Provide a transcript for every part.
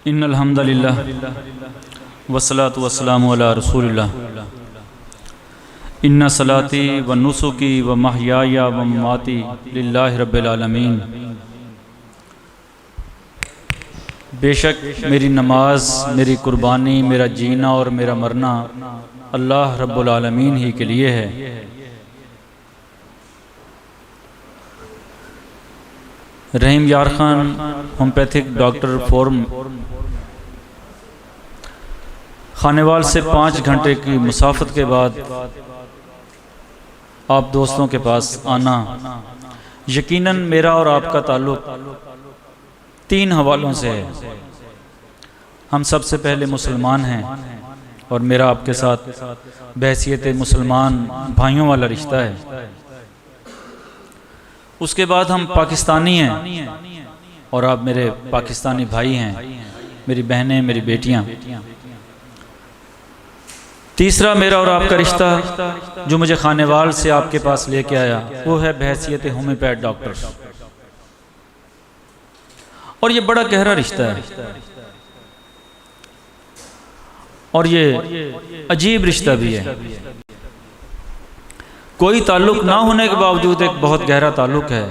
इन्नल हम्दुलिल्लाह वस्सलातु वस्सलामु अला रसूलिल्लाह इन्ना सलाती व नुसुकी व महयाया व ममाती लिल्लाहि रब्बिल आलमीन। बेशक मेरी नमाज, मेरी कुर्बानी, मेरा जीना और मेरा मरना अल्लाह रब्बुल आलमीन ही के लिए है। रहीम यार Khan homeopathic doctor form Khanewal से 5 घंटे की मुसाफत के बाद आप दोस्तों के पास आना, यकीनन मेरा और आपका ताल्लुक़ 3 हवालों से है। हम सबसे पहले मुसलमान हैं और मेरा आपके साथ बहैसियत मुसलमान भाइयों वाला रिश्ता है। उसके बाद हम पाकिस्तानी हैं और आप मेरे पाकिस्तानी भाई हैं, मेरी बहनें, मेरी बेटियां। तीसरा मेरा और आपका रिश्ता जो मुझे खानेवाल से आपके पास लेके आया वो है बहैसियत होम्योपैथ डॉक्टर, और ये बड़ा गहरा रिश्ता है और ये अजीब रिश्ता भी है। कोई ताल्लुक ना होने के बावजूद एक बहुत गहरा ताल्लुक है।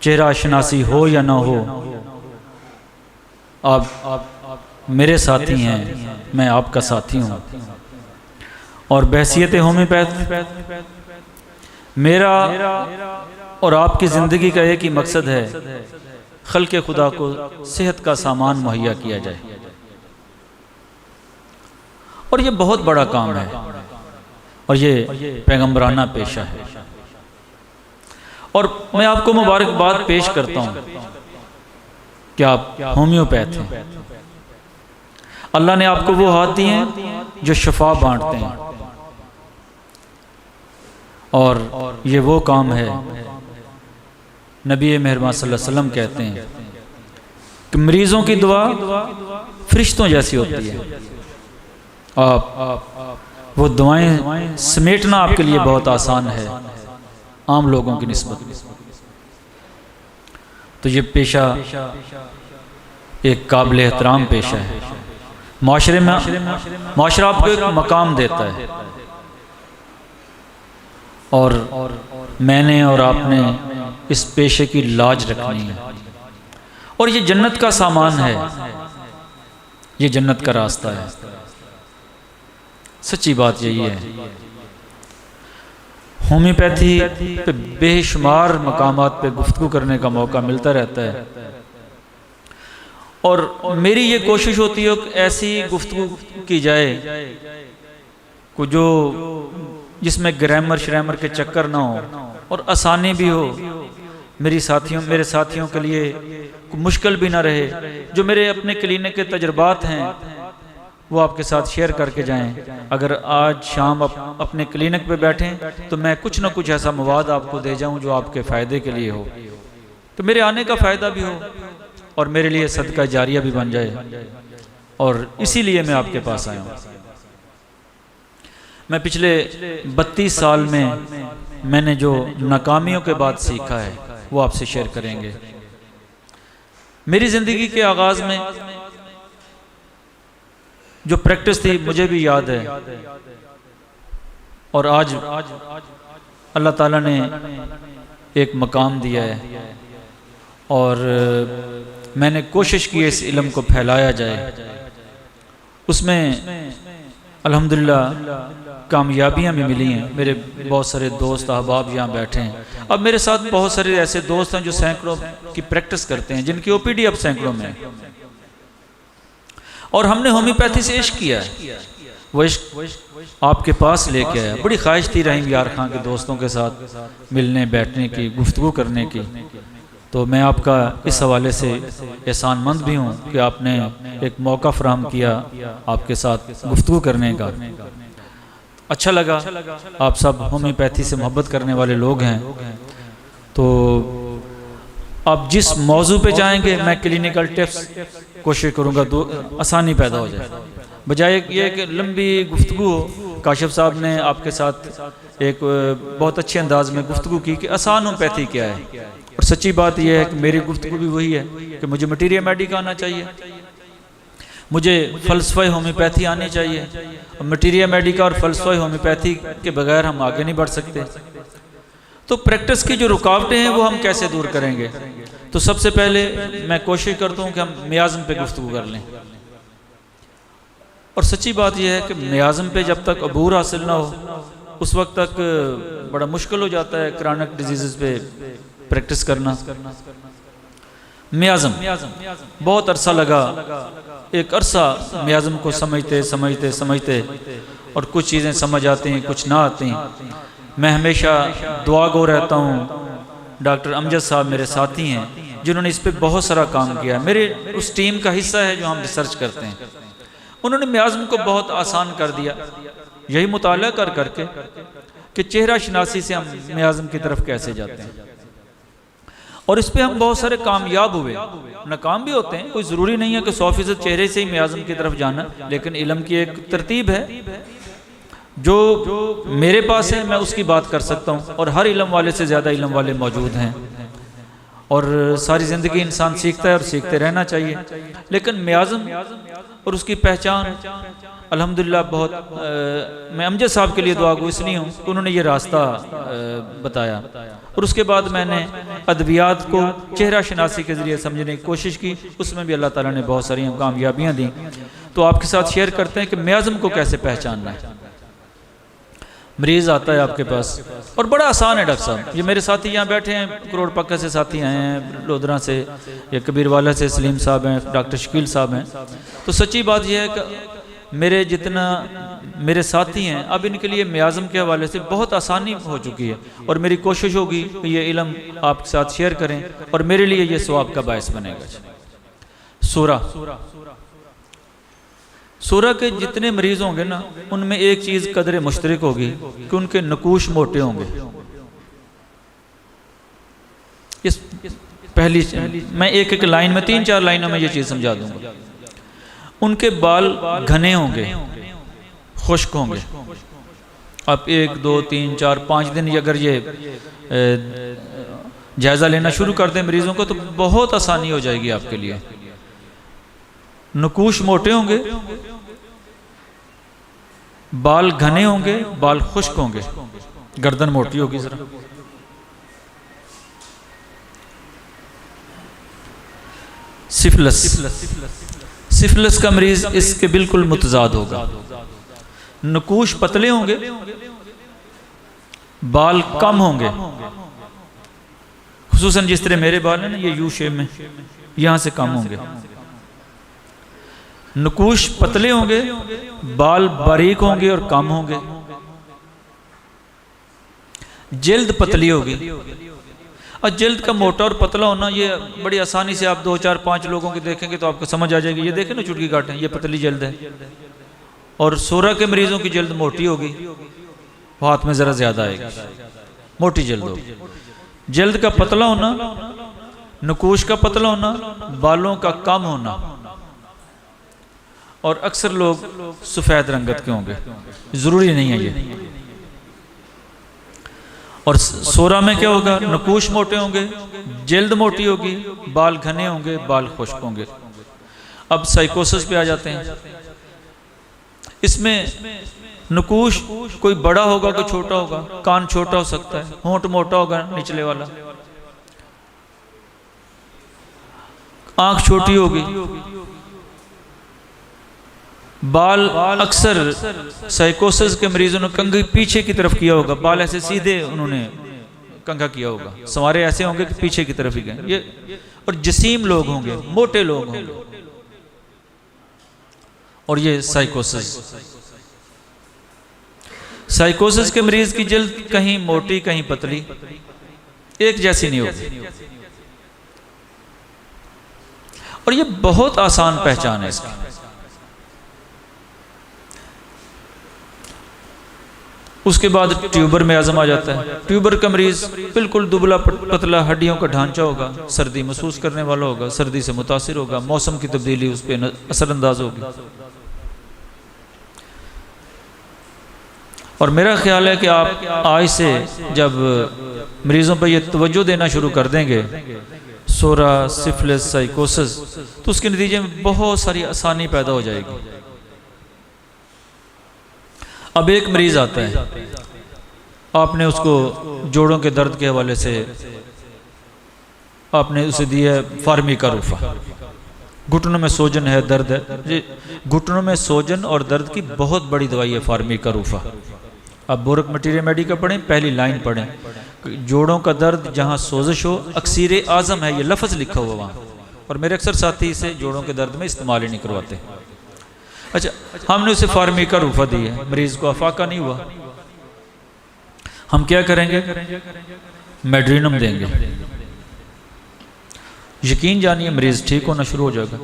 चेहरा शनासी हो या ना हो, आप मेरे साथी हैं, मैं आपका साथी हूँ। और बहैसियत होम्योपैथ मेरा और आपकी ज़िंदगी का एक ही मकसद है, खल्क़े खुदा को सेहत का सामान मुहैया किया जाए। और ये बहुत बड़ा काम है और ये पैगम्बराना पेशा है। और मैं आपको मुबारकबाद पेश करता हूँ कि आप होम्योपैथ हैं। अल्लाह ने आपको वो हाथ दिए हैं जो शफा बांटते हैं, और ये वो काम है नबी मेहरबान सल्लल्लाहु अलैहि वसल्लम कहते हैं कि मरीजों की दुआ फरिश्तों जैसी होती है। आप वो दुआएं समेटना आपके लिए बहुत आसान है आम लोगों की निस्बत। तो ये पेशा एक काबिल एहतराम पेशा है। माशरे में माशरा आपको एक मकाम देता है, और मैंने और आपने इस पेशे की लाज रखनी है। और ये जन्नत का सामान है, ये जन्नत का रास्ता है। सच्ची बात यही है। होम्योपैथी पे बेशुमार मकामात पे गुफ्तगू करने का मौका मिलता रहता है, और मेरी ये कोशिश होती है कि ऐसी गुफ्तगू की जाए को जो जिसमें ग्रामर श्रामर के चक्कर ना हो और आसानी भी हो, मेरे साथियों के लिए मुश्किल भी ना रहे। जो मेरे अपने क्लिनिक के तजुर्बात हैं वो आपके साथ शेयर करके जाएं। अगर आज शाम अपने क्लिनिक पे बैठें तो मैं कुछ ना कुछ ऐसा मवाद आपको दे जाऊं जो आपके फ़ायदे के लिए हो, तो मेरे आने का फ़ायदा भी हो और मेरे लिए सदका जारिया भी बन जाए। और इसीलिए मैं आपके पास आया हूँ। मैं पिछले 32 साल में मैंने जो नाकामियों के बाद सीखा है वो आपसे शेयर करेंगे। मेरी ज़िंदगी के आगाज़ में जो प्रैक्टिस थी मुझे भी याद है, और आज अल्लाह ताला ने एक मकाम दिया है और मैंने कोशिश की इस इल्म को फैलाया जाए। उसमें अल्हम्दुलिल्लाह कामयाबियाँ भी मिली हैं। मेरे बहुत सारे दोस्त अहबाब यहाँ बैठे हैं। अब मेरे साथ बहुत सारे ऐसे दोस्त हैं जो सैकड़ों की प्रैक्टिस करते हैं, जिनकी ओपीडी अब सैकड़ों में है। और हमने होम्योपैथी से इश्क किया है, वो इश्क आपके पास लेके आया। बड़ी ख्वाहिश थी रहीम यार खान के दोस्तों के साथ मिलने, बैठने की, गुफ्तगू करने की। तो मैं आपका इस हवाले से एहसानमंद भी हूँ कि आपने एक मौका फराहम किया आपके साथ गुफ्तगू करने का। अच्छा लगा। आप सब होम्योपैथी से मोहब्बत करने वाले लोग हैं, तो आप जिस मौजू पे जाएंगे मैं क्लिनिकल टिप्स कोशिश करूँगा आसानी पैदा हो जाए। बजाय ये कि लंबी गुफ्तगू हो, काशिफ साहब ने आपके साथ एक बहुत अच्छे अंदाज में गुफ्तगू की कि आसान होम्योपैथी क्या है, और सच्ची बात यह है कि मेरी गुफ्तगू भी वही है कि मुझे मटीरिया मेडिका आना चाहिए, मुझे फ़लसफ़े होम्योपैथी आनी चाहिए, और मटीरिया मेडिका और फ़लसफ़े होम्योपैथी के बगैर हम आगे नहीं बढ़ सकते। तो प्रैक्टिस की जो रुकावटें हैं वो हम कैसे दूर करेंगे? तो सबसे पहले मैं कोशिश करता हूँ कि हम मियाज़म पे गुफ्तगू कर लें, और सच्ची बात यह है कि मियाज़म पे जब तक अबूर हासिल ना हो उस वक्त तक बड़ा मुश्किल हो जाता है क्रॉनिक डिजीज़ पे प्रैक्टिस करना। मियाज़म बहुत अरसा लगा, एक अरसा मियाज़म को समझते समझते समझते, और कुछ चीज़ें समझ आती हैं कुछ ना आती। मैं हमेशा दुआ गो रहता हूँ। डॉक्टर अमजद साहब मेरे साथी हैं जिन्होंने इस पर बहुत सारा काम किया, मेरे उस टीम का हिस्सा है जो हम रिसर्च करते हैं। उन्होंने मियाज़म को बहुत आसान कर दिया, यही मुताला कर करके कि चेहरा शनासी से हम मियाज़म की तरफ कैसे जाते हैं, और इस पे हम बहुत सारे कामयाब हुए। नाकाम भी होते हैं, कोई ज़रूरी नहीं है कि 100% चेहरे से ही मियाज़म की तरफ जाना, लेकिन इल्म की एक तरतीब है जो मेरे पास है, मैं उसकी बात कर सकता हूँ, और हर इल्म वाले से ज़्यादा इल्म वाले मौजूद हैं, और सारी ज़िंदगी इंसान सीखता है और सीखते रहना चाहिए। लेकिन मियाज़म और उसकी पहचान अल्हम्दुलिल्लाह बहुत मैं अमजद साहब के लिए दुआ गो इसलिए हूँ कि उन्होंने ये रास्ता बताया, और उसके बाद मैंने अद्वियात को चेहरा शनासी के ज़रिए समझने की कोशिश की, उसमें भी अल्लाह ताला ने बहुत सारी कामयाबियाँ दी। तो आपके साथ शेयर करते हैं कि मियाज़म को कैसे पहचानना है। मरीज़ आता है आपके पास और बड़ा आसान है डॉक्टर साहब, ये मेरे साथी यहाँ बैठे हैं, करोड़ पक्का से साथी आए हैं, लोधरा से या कबीर वाला से सलीम साहब हैं, डॉक्टर शकील साहब हैं। तो सच्ची बात यह है कि मेरे जितना मेरे साथी हैं अब इनके लिए मियाज़म के हवाले से बहुत आसानी हो चुकी है, और मेरी कोशिश होगी कि ये इल्म आपके साथ शेयर करें और मेरे लिए ये सवाब का बायस बनेगा। सूरा के जितने मरीज़ होंगे ना, उनमें एक चीज़ कदर मुश्तरक होगी कि उनके नकूश मोटे होंगे। इस पहली मैं एक एक लाइन में 3-4 लाइनों में ये चीज़ समझा दूंगा। उनके बाल घने होंगे, खुश्क होंगे। आप 1, 2, 3, 4, 5 दिन अगर ये जायज़ा लेना शुरू कर दें मरीज़ों को तो बहुत आसानी हो जाएगी आपके लिए। नकूश मोटे होंगे, बाल घने होंगे, बाल खुश्क होंगे, गर्दन मोटी होगी जरा। सिफिलिस का मरीज इसके बिल्कुल मुतजाद होगा। नकूश पतले होंगे, बाल कम होंगे, खुसूसन जिस तरह मेरे बाल हैं ना, ये यू शेप में, यहां से कम होंगे। नकूश पतले होंगे, बाल बारीक होंगे और कम होंगे। जल्द पतली होगी, और जल्द का मोटा और पतला होना ये बड़ी आसानी से आप 2, 4, 5 लोगों के देखेंगे तो आपको समझ आ जाएगी। ये देखें ना चुटकी काटें, ये पतली जल्द है। और 16 के मरीजों की जल्द मोटी होगी, हाथ में जरा ज्यादा आएगी, मोटी जल्द होगी। जल्द का पतला होना, नकूश का पतला होना, बालों का कम होना, और अक्सर लोग सफ़ेद रंगत के होंगे, ज़रूरी नहीं है ये। और 16 में क्या होगा? नकूश मोटे होंगे, जल्द मोटी होगी, बाल घने होंगे, बाल खुश्क होंगे। अब साइकोसिस पे आ जाते हैं। इसमें नकूश कोई बड़ा होगा कोई छोटा होगा, कान छोटा हो सकता है, होंठ मोटा होगा निचले वाला, आंख छोटी होगी, बाल अक्सर साइकोसिस के मरीजों ने कंघी पीछे की तरफ किया होगा, बाल ऐसे सीधे उन्होंने कंघा किया होगा, सवारे ऐसे होंगे कि पीछे की तरफ ही गए ये। और जसीम लोग होंगे, मोटे लोग होंगे, और ये साइकोसिस के मरीज की जल्द कहीं मोटी कहीं पतली, एक जैसी नहीं होगी। और ये बहुत आसान पहचान है इसकी। उसके बाद ट्यूबर में आजम आ जाता है। ट्यूबर का मरीज बिल्कुल दुबला पतला, हड्डियों का ढांचा होगा, सर्दी महसूस करने वाला होगा, सर्दी से मुतासिर होगा, मौसम की तब्दीली उस पर असरअंदाज होगी। और मेरा ख्याल है कि आप आज से जब मरीज़ों पर यह तवज्जो देना शुरू कर देंगे, सोरा, सिफिलिस, साइकोसिस, तो उसके नतीजे में बहुत सारी आसानी पैदा हो जाएगी। अब एक मरीज़ आता है, आपने उसको जोड़ों के दर्द के हवाले से आपने उसे दिया फार्मिकारूफा, घुटनों में सोजन है, दर्द है। घुटनों में सोजन और दर्द की बहुत बड़ी दवाई है फार्मिकारूफा। अब बोरक मटीरियल मेडिका पढ़ें, पहली लाइन पढ़ें, जोड़ों का दर्द जहाँ सोजिश हो, अक्सीर आज़म है, ये लफ्ज़ लिखा हुआ वहाँ। और मेरे अक्सर साथी इसे जोड़ों के दर्द में इस्तेमाल ही नहीं करवाते। अच्छा, हमने उसे फार्मिकारूफा दी है, मरीज़ को अफाका नहीं हुआ, हम क्या करेंगे? मेड्रीनम देंगे। यकीन जानिए मरीज़ ठीक होना शुरू हो जाएगा।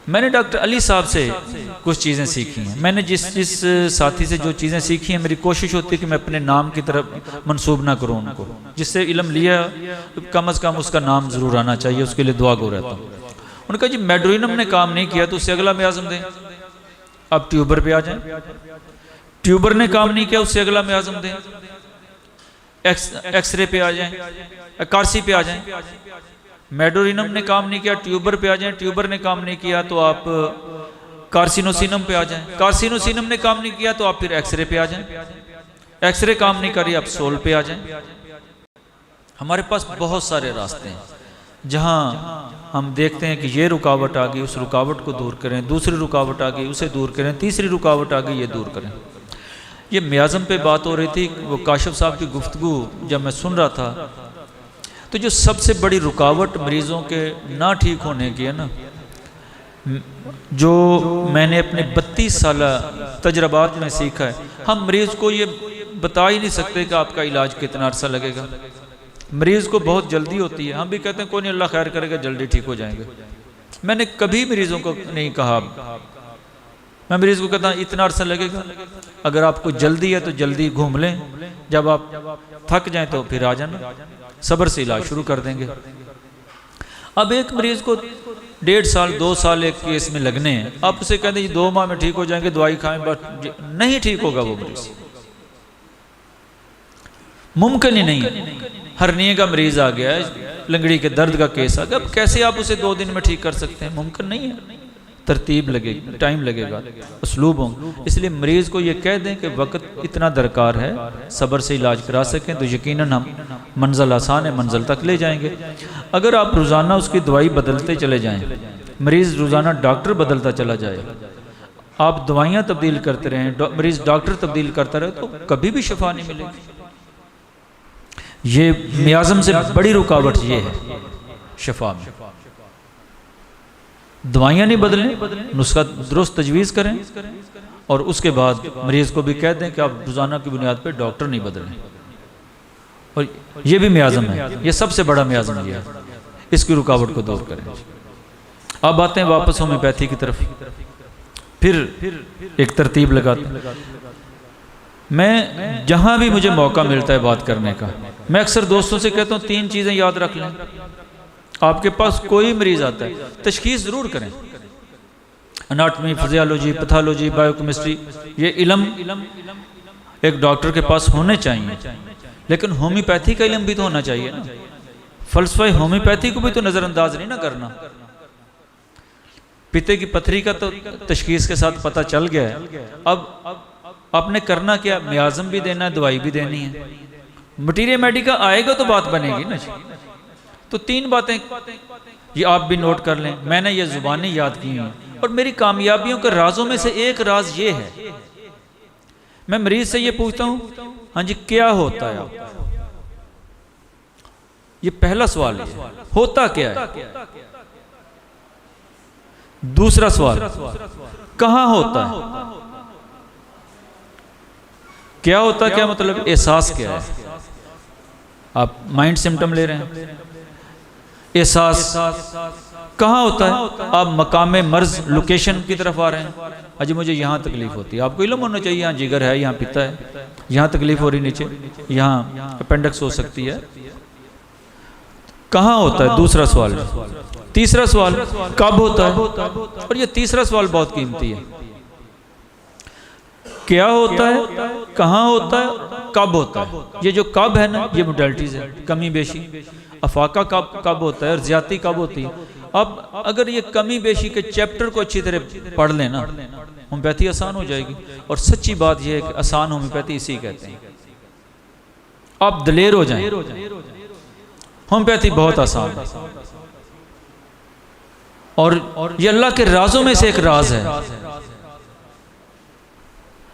मैंने डॉक्टर अली साहब से कुछ चीज़ें सीखी हैं। मैंने जिस साथी से जो चीज़ें सीखी हैं, मेरी कोशिश होती है कि मैं अपने नाम की तरफ मंसूब ना करूँ उनको। जिससे इल्म लिया कम अज़ कम उसका नाम ज़रूर आना चाहिए, उसके लिए दुआ गो रहता हूँ। उन्होंने कहा जी मेड्रीनम ने काम नहीं किया तो उससे अगला म्याज़म दें। अब ट्यूबर पे आ जाएं। ट्यूबर ने काम नहीं किया, उससे अगला म्याज़म दें। एक्सरे पे आ जाएं, कार्सी पे आ जाएं। मेडोरिनम ने काम नहीं किया, ट्यूबर पे आ जाएं। ट्यूबर ने काम नहीं किया तो आप कार्सिनोसिनम पे आ जाएं। कार्सिनोसिनम ने काम नहीं किया तो आप फिर एक्सरे पे आ जाएं। एक्सरे काम नहीं करी, आप सोल पे आ जाएं। हमारे पास बहुत सारे रास्ते हैं जहां हम देखते हैं कि ये रुकावट आ गई, उस रुकावट को दूर करें, दूसरी रुकावट आ गई उसे दूर करें, तीसरी रुकावट आ गई ये दूर करें। ये म्याज़म पे बात हो रही थी, वो काशिफ साहब की गुफ्तगू जब मैं सुन रहा था, तो जो सबसे बड़ी रुकावट मरीज़ों के ना ठीक होने की है ना, जो मैंने अपने 32 साल तजर्बात में सीखा है, हम मरीज़ को ये बता ही नहीं सकते कि आपका इलाज कितना अरसा लगेगा। मरीज़ को बहुत जल्दी होती है, हम भी कहते हैं कोई नहीं, अल्लाह खैर करेगा, जल्दी ठीक हो जाएंगे। मैंने कभी मरीज़ों को नहीं कहा, मैं मरीज़ को कहता इतना अरसा लगेगा। अगर आपको जल्दी है तो जल्दी घूम लें, जब आप थक जाएं तो फिर आ जाना, सब्र से इलाज शुरू कर देंगे। अब एक मरीज़ को 1.5 साल 2 साल एक केस में लगने हैं, आप उसे कहते हैं 2 माह में ठीक हो जाएंगे, दवाई खाएं, बस नहीं ठीक होगा वो मरीज़, मुमकिन ही नहीं है। हर्निया का मरीज़ आ गया है, लंगड़ी के दर्द का केस आ गया, अब कैसे आप उसे 2 दिन में ठीक कर सकते हैं? मुमकिन नहीं है। तरतीब लगेगी, टाइम लगेगा, उसलूब होंगे। इसलिए मरीज़ को ये कह दें कि वक्त इतना दरकार है, सब्र से इलाज करा सकें तो यकीनन हम मंजिल आसान है, मंजिल तक ले जाएंगे। अगर आप रोज़ाना उसकी दवाई बदलते चले जाएं, मरीज़ रोज़ाना डॉक्टर बदलता चला जाए, आप दवाइयाँ तब्दील करते रहें, मरीज़ डॉक्टर तब्दील करता रहे, तो कभी भी शिफा नहीं मिलेगी। ये म्याज़म से बड़ी रुकावट ये है शिफा में। दवाइयाँ नहीं बदलें, नुस्खा दुरुस्त तजवीज़ करें, और उसके बाद मरीज़ को भी कह दें कि आप रोज़ाना की बुनियाद पर डॉक्टर नहीं बदलें। और ये भी म्याज़म है, ये सबसे बड़ा म्याज़म ये है, इसकी रुकावट को दूर करें। अब आते हैं वापस होम्योपैथी की तरफ, फिर एक तरतीब लगाते हैं। मैं जहाँ भी मुझे मौका मिलता है बात करने का, मैं अक्सर दोस्तों से कहता हूँ 3 चीज़ें याद रख लें। आपके पास कोई मरीज़ आता है, तशखीस ज़रूर करें। एनाटमी, फिजियोलॉजी, पैथोलॉजी, बायोकेमिस्ट्री, ये इल्म एक डॉक्टर के पास होने चाहिए, लेकिन होम्योपैथी का इल्म भी तो होना चाहिए ना। फ़लसफ़ा होम्योपैथी को भी तो नज़रअंदाज नहीं ना करना। पित्ते की पथरी का तो तशखीस के साथ पता चल गया है, अब आपने करना क्या? म्याज़म भी देना है, दवाई भी देनी है। मटीरियल मेडिका आएगा तो बात बनेगी ना। तो 3 बातें ये आप भी नोट कर लें, मैंने ये ज़ुबानी याद की हैं, और मेरी कामयाबियों के राजों में से एक राज ये है, मैं मरीज से ये पूछता हूँ, हाँ जी क्या होता है आपको? ये पहला सवाल है, होता क्या है? दूसरा सवाल, कहाँ होता है? क्या होता है, क्या मतलब, एहसास क्या है? आप माइंड सिम्टम ले रहे हैं, एहसास कहाँ होता है? आप मकाम मर्ज लोकेशन की तरफ आ रहे हैं, अजी मुझे यहाँ तकलीफ होती है, आपको इल्म होना चाहिए, यहाँ जिगर है, यहाँ पित्ता है, यहाँ तकलीफ हो रही, नीचे यहाँ अपेंडिक्स हो सकती है। कहाँ होता है? दूसरा सवाल। तीसरा सवाल, कब होता है? और ये तीसरा सवाल बहुत कीमती है। क्या होता है, कहाँ होता है, कब होता है। ये जो कब है ना, ये मोडालिटीज है, कमी बेशी। अफाका कब होता है और ज्यादती कब होती है। अब अगर ये कमी बेशी के चैप्टर को अच्छी तरह पढ़ लेना, होम्योपैथी आसान हो जाएगी। और सच्ची बात यह है कि आसान होम्योपैथी इसी कहते हैं। आप दलेर हो जाएं, होम्योपैथी बहुत आसान है। और ये अल्लाह के राजों में से एक राज है।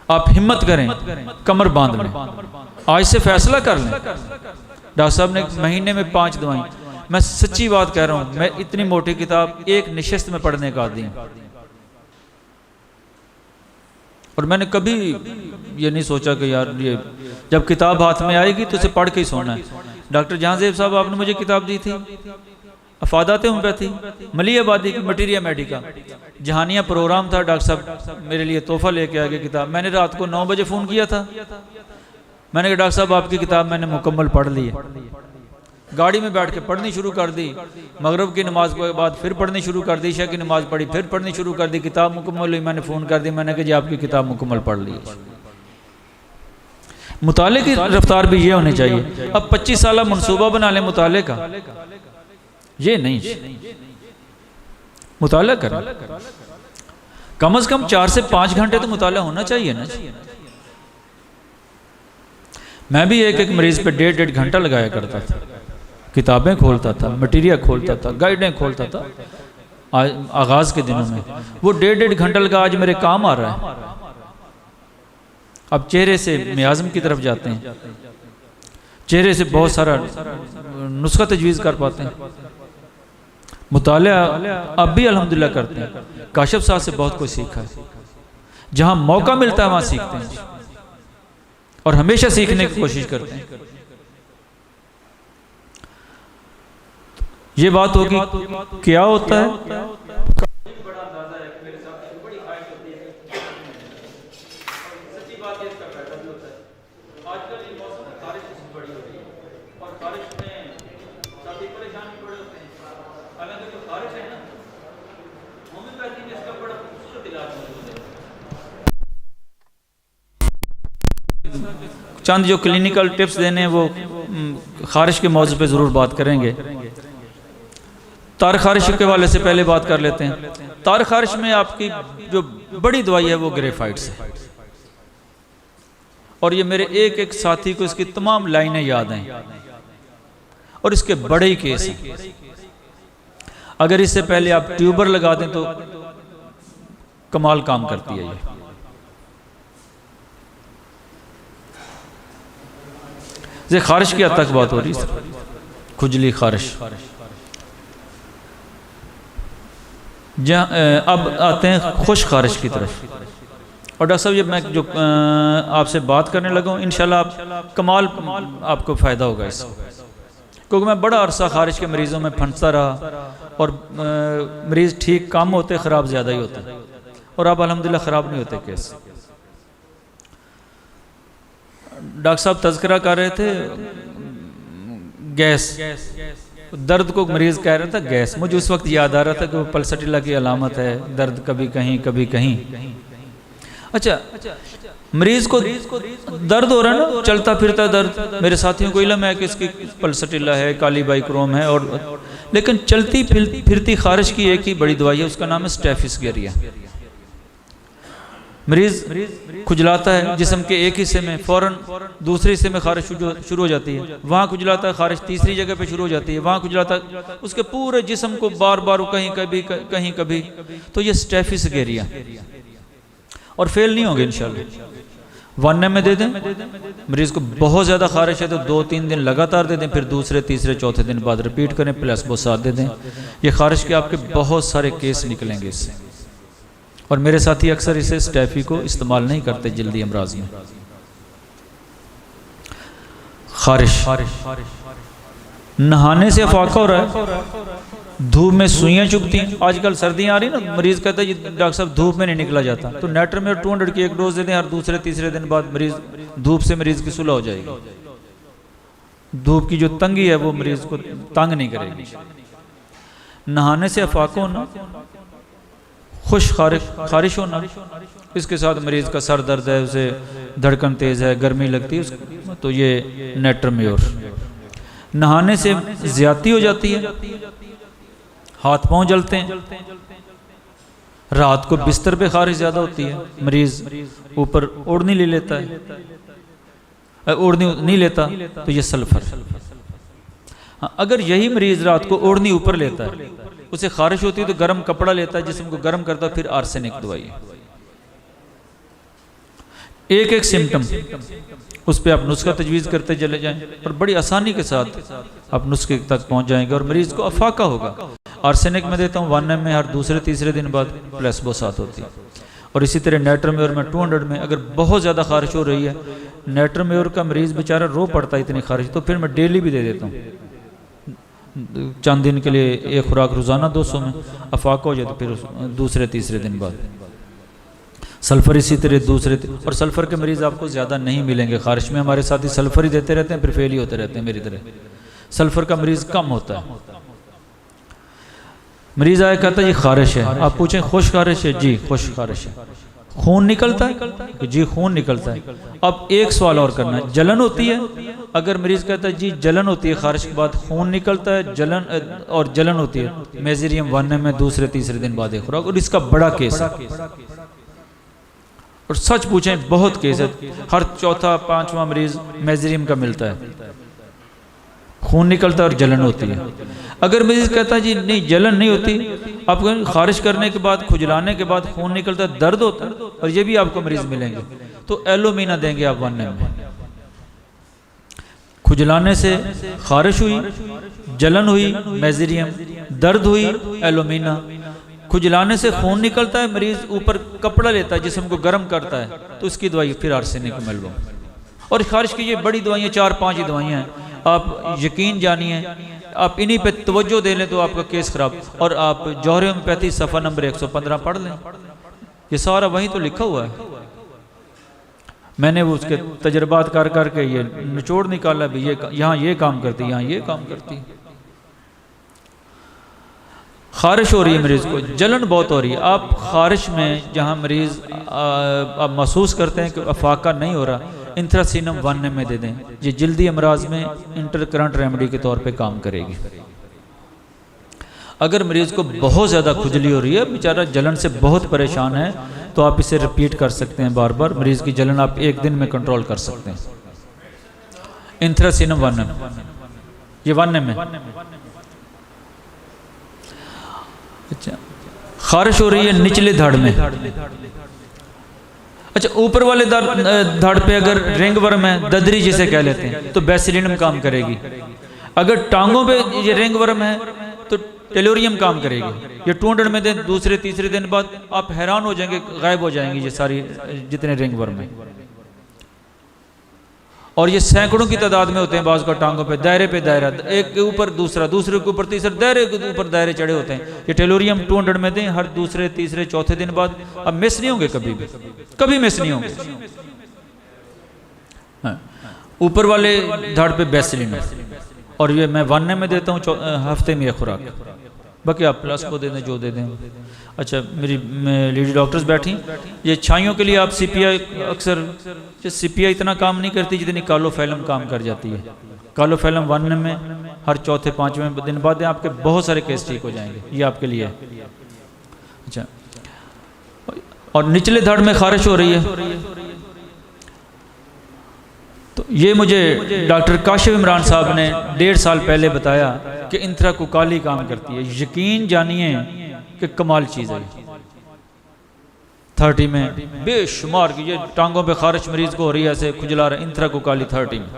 आप हिम्मत करें, कमर बांध लें, आज से फैसला कर लें। डॉक्टर साहब ने महीने में 5 दवाएं, मैं सच्ची बात कह रहा हूं, मैं इतनी मोटी किताब एक निशिस्त में पढ़ने का आदी हूं। और मैंने कभी ये नहीं सोचा कि यार ये जब किताब हाथ में आएगी तो इसे पढ़ के ही सोना है। डॉक्टर जहांजेब साहब आपने मुझे किताब दी थी, अफादात होम्योपैथी, मली आबादी की मटीरिया मेडिका, जहानिया प्रोग्राम था। डॉक्टर साहब मेरे लिए तोहफा लेके आ गए किताब। मैंने रात को 9 बजे फ़ोन किया था, मैंने कहा डॉक्टर साहब आपकी किताब मैंने मुकम्मल पढ़ ली है। गाड़ी में बैठ के पढ़नी शुरू कर दी, मगरब की नमाज के बाद फिर पढ़नी शुरू कर दी, ईशा की नमाज पढ़ी, फिर पढ़नी शुरू कर दी, किताब मुकम्मल हुई। मैंने फ़ोन कर दी, मैंने कहा जी आपकी किताब मुकम्मल पढ़ ली है। मुताले की रफ्तार भी ये होनी चाहिए। अब 25 साल मनसूबा बना लें मुताले का, ये नहीं, मुताला करें। कम से कम 4 से 5 घंटे तो मुताला होना चाहिए ना। मैं भी एक मरीज पे 1.5 घंटा लगाया करता था, किताबें खोलता था, मटीरियल खोलता था, गाइडें खोलता था। आगाज के दिनों में वो 1.5 घंटा लगा, आज मेरे काम आ रहा है। अब चेहरे से मियाज़म की तरफ जाते हैं, चेहरे से बहुत सारा नुस्खा तजवीज़ कर पाते हैं। मुतालिया अब भी अल्हम्दुलिल्लाह करते हैं। काशिफ साहब से बहुत कुछ सीखा है, जहाँ मौका मिलता है वहाँ सीखते हैं और हमेशा सीखने की कोशिश करते हैं। ये बात होगी क्या होता है। चंद जो क्लिनिकल टिप्स देने हैं वो खारिश के मौजू पे ज़रूर बात करेंगे। तार खारिश के वाले से पहले बात कर लेते हैं। तार खारिश में आपकी जो बड़ी दवाई है वो ग्रेफाइट्स है। और ये मेरे एक साथी को इसकी तमाम लाइनें याद हैं और इसके बड़े ही केस हैं। अगर इससे पहले आप ट्यूबर लगा दें तो कमाल काम करती है। ये खारिश की हद तक बात हो रही है, खुजली खारिश। अब आते हैं खुश खारिश की तरफ। और डॉक्टर साहब ये मैं जो आपसे बात करने लगा हूँ, इंशाल्लाह आप कमाल आपको फ़ायदा होगा इससे, क्योंकि मैं बड़ा अरसा खारिश के मरीज़ों में फंसता रहा और मरीज़ ठीक कम होते, ख़राब ज़्यादा ही होते, और अब अल्हम्दुलिल्लाह ख़राब नहीं होते केस। डॉक्टर साहब तज़किरा कर रहे थे गैस, दर्द को मरीज़ कह रहा था गैस। मुझे उस वक्त याद आ रहा था कि वो पल्सटिला की अलामत है, दर्द कभी कहीं कभी कहीं। अच्छा, मरीज़ को दर्द हो रहा है ना, चलता फिरता दर्द। मेरे साथियों को इल्म है कि इसकी पल्सटिला है, काली बाइक्रोम है, और लेकिन चलती फिरती खारिश की एक ही बड़ी दवाई है, उसका नाम है स्टेफिस गेरिया। मरीज़ खुजलाता है जिस्म के एक हिस्से में, फ़ौरन दूसरे हिस्से में खारिश शुरू हो जाती है, वहाँ खुजलाता है, खारिश तीसरी जगह पे शुरू हो जाती है, वहाँ खुजलाता है, उसके पूरे जिस्म को बार बार कहीं कभी कहीं कभी। तो ये स्टेफिस गेरिया, और फेल नहीं होंगे इंशाल्लाह। 1 में दे दें, मरीज़ को बहुत ज़्यादा खारिश है तो 2-3 दिन लगातार दे दें, फिर दूसरे तीसरे चौथे दिन बाद रिपीट करें, प्लेसबो 7 दे दें। ये खारिश के आपके बहुत सारे केस निकलेंगे इससे। और मेरे साथी अक्सर इसे स्टैफी को इस्तेमाल नहीं करते जल्दी अमराज में। खारिश, नहाने से फाका हो रहा है, धूप में सुइयां चुभती हैं। आजकल सर्दियां आ रही ना, मरीज कहता है डॉक्टर साहब धूप में नहीं निकला जाता, तो नेटर में 200 की एक डोज दे दें, हर दूसरे तीसरे दिन बाद मरीज धूप से मरीज की सुलह हो जाएगी। धूप की जो तंगी है वो मरीज को तंग नहीं करेगी। नहाने से फाका होना, खुश खारिश होना, इसके साथ मरीज़ का सर दर्द है, उसे धड़कन तेज़ है, गर्मी लगती है, तो ये नेटर म्योर। नहाने से ज़्यादती हो जाती है, हाथ पांव जलते हैं, रात को बिस्तर पे खारिश ज़्यादा होती है, मरीज़ ऊपर ओढ़नी ले लेता है, ओढ़नी नहीं लेता तो ये सल्फर। हाँ, अगर यही मरीज़ रात को ओढ़नी ऊपर लेता है, उसे खारिश होती है तो गर्म कपड़ा लेता है, जिस्म को गर्म करता है, फिर आर्सेनिक दवाई। एक एक सिम्टम उस पर आप नुस्खा तजवीज़ करते चले जाएं और बड़ी आसानी के साथ आप नुस्खे तक पहुंच जाएंगे और मरीज़ को अफाका होगा। आर्सेनिक में देता हूँ 1 में हर दूसरे तीसरे दिन बाद प्लेसबो साथ होती है। और इसी तरह नेट्रोम्योर में 200 में अगर बहुत ज़्यादा खारिश हो रही है, नेट्रोम्योर का मरीज़ बेचारा रो पड़ता है इतनी खारिश, तो फिर मैं डेली भी दे देता हूँ, चंद दिन के लिए एक खुराक रोज़ाना 200 में, अफाका हो जाए तो फिर दूसरे तीसरे दिन बाद सल्फ़र। इसी तरह दूसरे और सल्फ़र के मरीज़ आपको ज़्यादा नहीं मिलेंगे खारिश में, हमारे साथ ही सल्फ़र ही देते रहते हैं, फिर फेल ही होते रहते हैं मेरी तरह। सल्फ़र का मरीज़ कम होता है। मरीज़ आया कहता है ये खारिश है, आप पूछें खुश खारिश है? जी खुश खारिश है। खून निकलता है? जी खून निकलता है। अब एक सवाल और करना है, जलन होती है? अगर मरीज़ कहता है जी जलन होती है, खारिश के बाद खून निकलता है, जलन होती है, मेज़ेरियम 1 में दूसरे तीसरे दिन बाद एक खुराक, और इसका बड़ा केस है। और सच पूछें बहुत केस है, हर चौथा पांचवा मरीज मेज़ेरियम का मिलता है, खून निकलता है और जलन होती है। अगर मरीज कहता है जी नहीं जलन नहीं होती, आपको खारिश करने के बाद खुजलाने के बाद खून निकलता है, दर्द होता है, और ये भी आपको मरीज मिलेंगे, तो एलोमीना देंगे आप 1 में। खुजलाने से खारिश हुई, जलन हुई मेज़ेरियम, दर्द हुई एलोमीना, खुजलाने से खून निकलता है, मरीज ऊपर कपड़ा लेता है, जिस्म को गर्म करता है, तो इसकी दवाई फिर आर्सेनिक मेल्बो। और खारिश की ये बड़ी दवाइयाँ 4-5 ही दवाइयाँ हैं, आप यकीन जानिए, आप इन्हीं पे तवज्जो दे लें तो आपका केस खराब। और आप जौहर होम्योपैथी सफ़ा नंबर 115 पढ़ लें, ये सारा वहीं तो लिखा हुआ है। मैंने वो उसके तजर्बात कर करके ये निचोड़ निकाला भी, ये यहाँ ये काम करती, यहाँ ये काम करती। खारिश हो रही है मरीज़ को, जलन बहुत हो रही है, आप खारिश में जहाँ मरीज़ आप महसूस करते हैं कि अफाका नहीं हो रहा, इंथ्रासीनम 1 में दे दें, ये जल्दी अमराज में इंटरकरंट रेमेडी के तौर पे काम करेगी। अगर मरीज़ को बहुत ज़्यादा खुजली हो रही है, बेचारा जलन से बहुत परेशान है, तो आप इसे रिपीट कर सकते हैं बार बार, मरीज़ की जलन आप 1 दिन में कंट्रोल कर सकते हैं। इंथ्रासीनम 1 ये 1 में। अच्छा, खारिश हो रही है निचले धड़ में, अच्छा ऊपर वाले धड़ पे अगर रिंग वर्म है, ददरी जिसे कह लेते हैं, तो बेसिलिनम काम करेगी। अगर टांगों पे ये रिंग वर्म है तो टेलोरियम काम करेगी। ये 200 में दें, दूसरे तीसरे दिन बाद आप हैरान हो जाएंगे, गायब हो जाएंगी ये सारी जितने रिंग वर्म है। और ये सैकड़ों की तादाद में होते हैं, बाज़ का टांगों पे दायरा, एक के ऊपर दूसरा, दूसरे के ऊपर तीसरा, दायरे के ऊपर दायरे चढ़े होते हैं। ये टेलोरियम 200 में दें, हर दूसरे तीसरे चौथे दिन बाद, अब मिस नहीं होंगे, कभी मिस नहीं होंगे। ऊपर वाले धड़ पे बेसिलिन, और ये मैं 1 में देता हूँ हफ्ते में एक खुराक, बाकी आप प्लस को दे दें जो दे दें। अच्छा, मेरी लेडी डॉक्टर्स बैठी, ये छाइयों के लिए आप CPI, अक्सर CPI इतना काम नहीं करती जितनी कालोफैलम काम कर जाती है। कालोफैलम 1 में हर चौथे पांचवें दिन बाद आपके बहुत सारे केस ठीक हो जाएंगे, ये आपके लिए है। अच्छा, और निचले धड़ में खारिश हो रही है, तो ये मुझे डॉक्टर काशिफ इमरान साहब ने 1.5 साल पहले बताया कि इंथ्राकुकाली काम करती है। यकीन जानिए कि कमाल चीज़ है। 30 में बेशुमार की ये टांगों पे खारिश मरीज को हो रही है, ऐसे खुजला रहे, इंथ्राकुकाली 30 में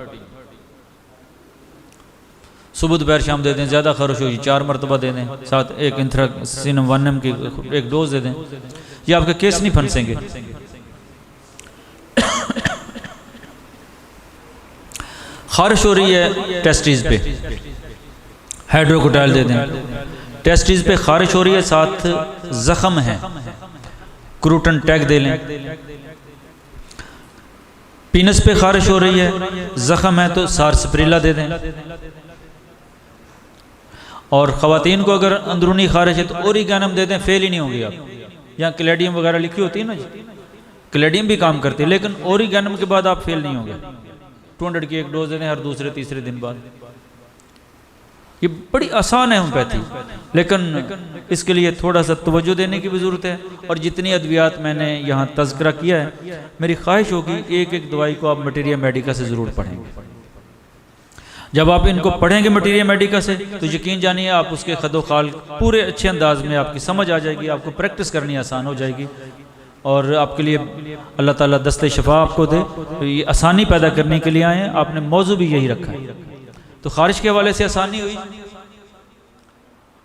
सुबह दोपहर शाम दे दें, ज़्यादा खारिश हो 4 मरतबा दे दें, साथ एक इंथ्रासीनम 1 की एक डोज दे दें, ये आपके केस नहीं फंसेंगे। खारिश हो रही है टेस्टिस पे, हाइड्रोकोटाइल दे दें। टेस्टिस पे खारिश हो रही है, साथ जख्म है, क्रूटन टैग दे लें। पीनस पे खारिश हो रही है, जख्म है, तो सारस्प्रिला दे दें। और ख़वातीन को अगर अंदरूनी खारिश है तो ओरिगैनम दे दें, फेल ही नहीं होंगी आप। यहाँ क्लेडियम वगैरह लिखी होती है ना जी, क्लेडियम भी काम करती है, लेकिन ओरिगेनम के बाद आप फेल नहीं होंगे। 200 की एक डोज देने हर दूसरे तीसरे दिन बाद। ये बड़ी आसान है होम्योपैथी, लेकिन इसके लिए थोड़ा सा तवज्जो देने की भी ज़रूरत है। और जितनी अद्वियात मैंने यहाँ तज़किरा किया है, मेरी ख्वाहिश होगी एक एक दवाई को आप मटीरिया मेडिका से ज़रूर पढ़ेंगे। जब आप इनको पढ़ेंगे मटीरिया मेडिका से, तो यकीन जानिए आप उसके खदोखाल पूरे अच्छे अंदाज में आपकी समझ आ जाएगी, आपको प्रैक्टिस करनी आसान हो जाएगी। और आपके लिए अल्लाह ताला दस्ते शफा आपको दे। तो ये आसानी पैदा करने के लिए आए हैं, आपने मौजू भी यही रखा है, तो खारिज के हवाले से आसानी हुई।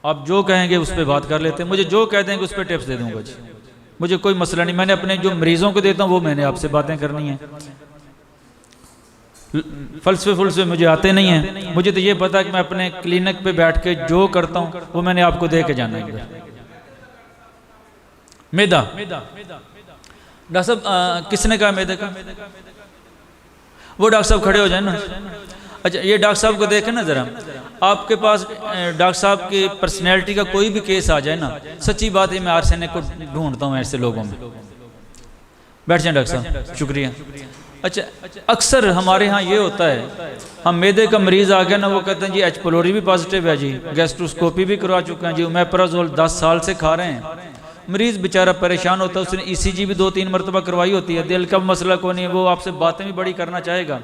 आप जो कहेंगे उस पर बात कर लेते हैं, मुझे जो कह देंगे उस पर टिप्स दे दूंगा जी, मुझे कोई मसला नहीं। मैंने अपने जो मरीजों को देता हूँ वो मैंने आपसे बातें करनी है। फलसफे मुझे आते नहीं हैं, मुझे तो ये पता है कि मैं अपने क्लिनिक पे बैठ के जो करता हूँ वो मैंने आपको दे के जाना है। मैदा, डॉक्टर साहब किसने कहा मैदे का? वो डॉक्टर साहब खड़े हो जाए ना। अच्छा, ये डॉक्टर साहब को देखें ना ज़रा, आपके पास डॉक्टर साहब की पर्सनैलिटी का कोई भी केस आ जाए ना, सच्ची बात है मैं आर्सेनिक को ढूंढता हूँ ऐसे लोगों में। बैठ जाए डॉक्टर साहब, शुक्रिया। अच्छा, अक्सर हमारे यहाँ ये होता है, हम मैदे का मरीज़ आ गया ना, वो कहते हैं जी एच पीलोरी भी पॉजिटिव है जी, गैस्ट्रोस्कोपी भी करवा चुके हैं जी, ओमेप्राजोल 10 साल से खा रहे हैं। मरीज़ बेचारा परेशान होता है, उसने ECG भी 2-3 मरतबा करवाई होती है, दिल का मसला को नहीं, वो आपसे बातें भी बड़ी करना चाहेगा।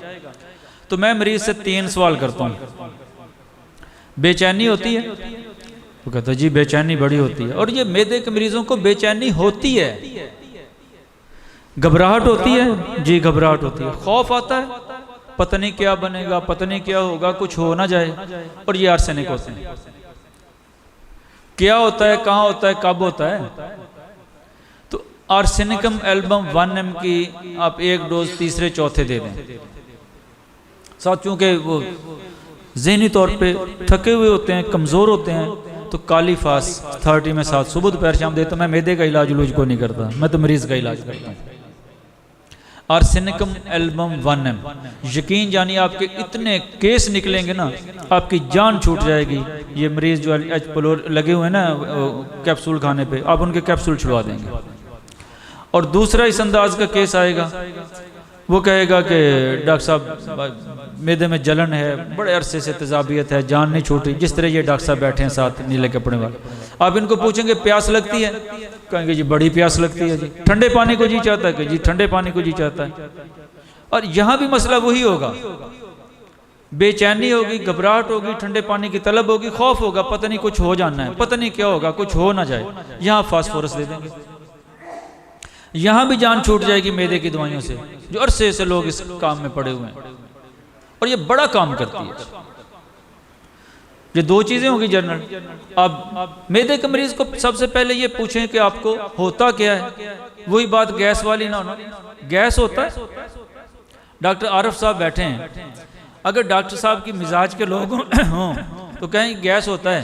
तो मैं मरीज़ से 3 सवाल करता हूँ, बेचैनी होती है? वो कहता है जी बेचैनी बड़ी होती है। और ये मैदे के मरीजों को बेचैनी होती है, घबराहट होती है जी, घबराहट होती है, खौफ आता है, पता नहीं क्या बनेगा, पता नहीं क्या होगा, कुछ हो ना जाए। और ये आर्सेनिक होते हैं। क्या होता है, कहाँ होता है, कब होता है? तो आर्सेनिकम एल्बम 1 की आप 1 डोज तीसरे चौथे दे दें। साथ चूंकि वो ज़हनी तौर पे थके हुए होते हैं, कमज़ोर होते हैं, तो काली फास 30 में 7 सुबह दोपहर शाम देता। मैं मैदे का इलाज उलूज को नहीं करता, मैं तो मरीज़ का इलाज करता हूँ। आर्सेनिकम एल्बम 1M, यकीन जानिए आपके इतने केस निकलेंगे ना, आपकी जान छूट जाएगी। ये मरीज़ जो एच पीलोरी लगे हुए हैं ना कैप्सूल खाने पे, आप उनके कैप्सूल छुड़वा देंगे। और दूसरा इस अंदाज का केस आएगा, वो कहेगा कि डॉक्टर साहब मैदे में जलन है, बड़े अरसे से तेजाबियत है, जान नहीं छूटी। जिस तरह ये डॉक्टर साहब बैठे हैं साथ नीले कपड़े वाले, आप इनको पूछेंगे प्यास लगती है, कहेंगे जी बड़ी प्यास लगती है जी। ठंडे पानी को जी चाहता है कि जी ठंडे पानी को जी चाहता है। और यहाँ भी मसला वही होगा, बेचैनी होगी, घबराहट होगी, ठंडे पानी की तलब होगी, खौफ होगा, पता नहीं कुछ हो जाना है, पता नहीं क्या होगा, कुछ हो ना जाए, यहाँ फास्फोरस दे देंगे। यहाँ भी जान छूट जाएगी मैदे की दवाइयों से, जो अरसे से लोग इस काम में पड़े हुए हैं, और ये बड़ा काम करती है। ये 2 चीजें होगी जनरल। अब मैदे के मरीज को सबसे पहले ये पूछें कि आपको होता क्या है। वही बात गैस वाली ना होना, गैस होता है। डॉक्टर आरिफ साहब बैठे हैं, अगर डॉक्टर साहब की मिजाज के लोग हों तो कहें गैस होता है,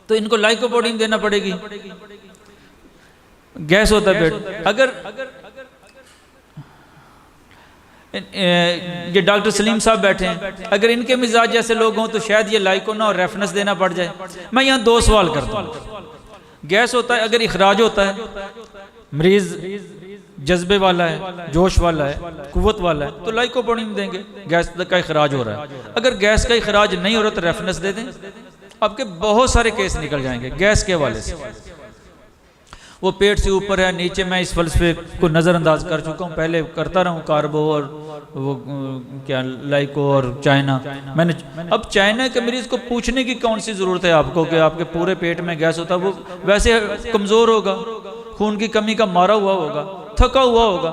तो इनको लाइकोपोडिन देना पड़ेगी, गैस होता है पेट। अगर ये डॉक्टर सलीम साहब बैठे हैं, अगर इनके मिजाज जैसे लोग हों तो शायद ये लाइकोना और रेफनेस देना पड़ जाए। मैं यहाँ 2 सवाल करता हूँ, गैस होता है, अगर इखराज होता है, मरीज जज्बे वाला है, जोश वाला है, कुव्वत वाला है, तो लाइकोपोडिन देंगे, गैस का इखराज हो रहा है। अगर गैस का इखराज नहीं हो रहा तो रेफनेस दे दें। आपके बहुत सारे केस निकल जाएंगे गैस के हवाले से। वो पेट से ऊपर है नीचे, मैं इस फलसफे को नज़रअंदाज कर चुका हूँ, पहले करता रहा हूँ, कार्बो और वो क्या लाइको और चाइना। मैंने अब चाइना के मरीज को पूछने की कौन सी ज़रूरत है आपको कि आपके पूरे पेट में गैस होता है? वो वैसे कमज़ोर होगा, खून की कमी का मारा हुआ होगा, थका हुआ होगा,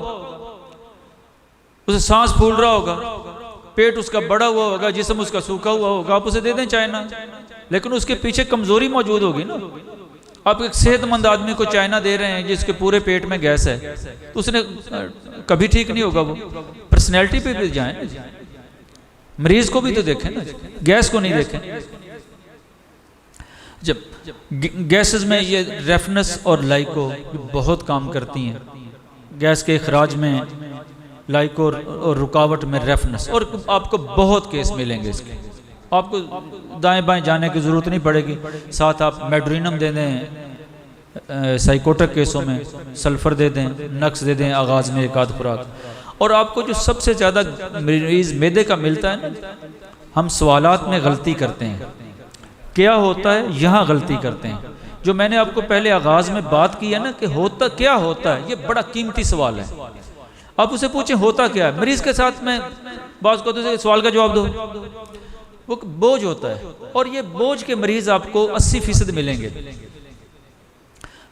उसे सांस फूल रहा होगा, पेट उसका बड़ा हुआ होगा, जिस्म उसका सूखा हुआ होगा, आप उसे दे दें चाइना, लेकिन उसके पीछे कमज़ोरी मौजूद होगी ना। आप एक सेहतमंद आदमी को चाइना दे रहे हैं जिसके पूरे पेट में गैस है, तो उसने कभी ठीक नहीं होगा। वो पर्सनैलिटी पे भी जाए, मरीज को भी तो देखें ना, गैस को नहीं देखें। जब गैसेस में ये रेफनेस और लाइको बहुत काम करती हैं, गैस के इखराज में लाइको और रुकावट में रेफनेस, और आपको बहुत केस मिलेंगे इसके। आपको दाएं बाएं जाने की ज़रूरत नहीं पड़ेगी, साथ आप मेड्रीनम दे दें, साइकोटिक केसों में सल्फ़र दे दें, नक्स दे दें आगाज़ में एक आध खुराक। और आपको जो सबसे ज़्यादा मरीज़ मैदे का मिलता है ना, हम सवालात में गलती करते हैं, क्या होता है यहाँ गलती करते हैं। जो मैंने आपको पहले आगाज़ में बात की है ना कि होता क्या होता है, ये बड़ा कीमती सवाल है। आप उसे पूछें होता क्या है, मरीज़ के साथ में बात को तो सवाल का जवाब दो, वो बोझ होता है। और ये बोझ के मरीज़ आपको 80% मिलेंगे।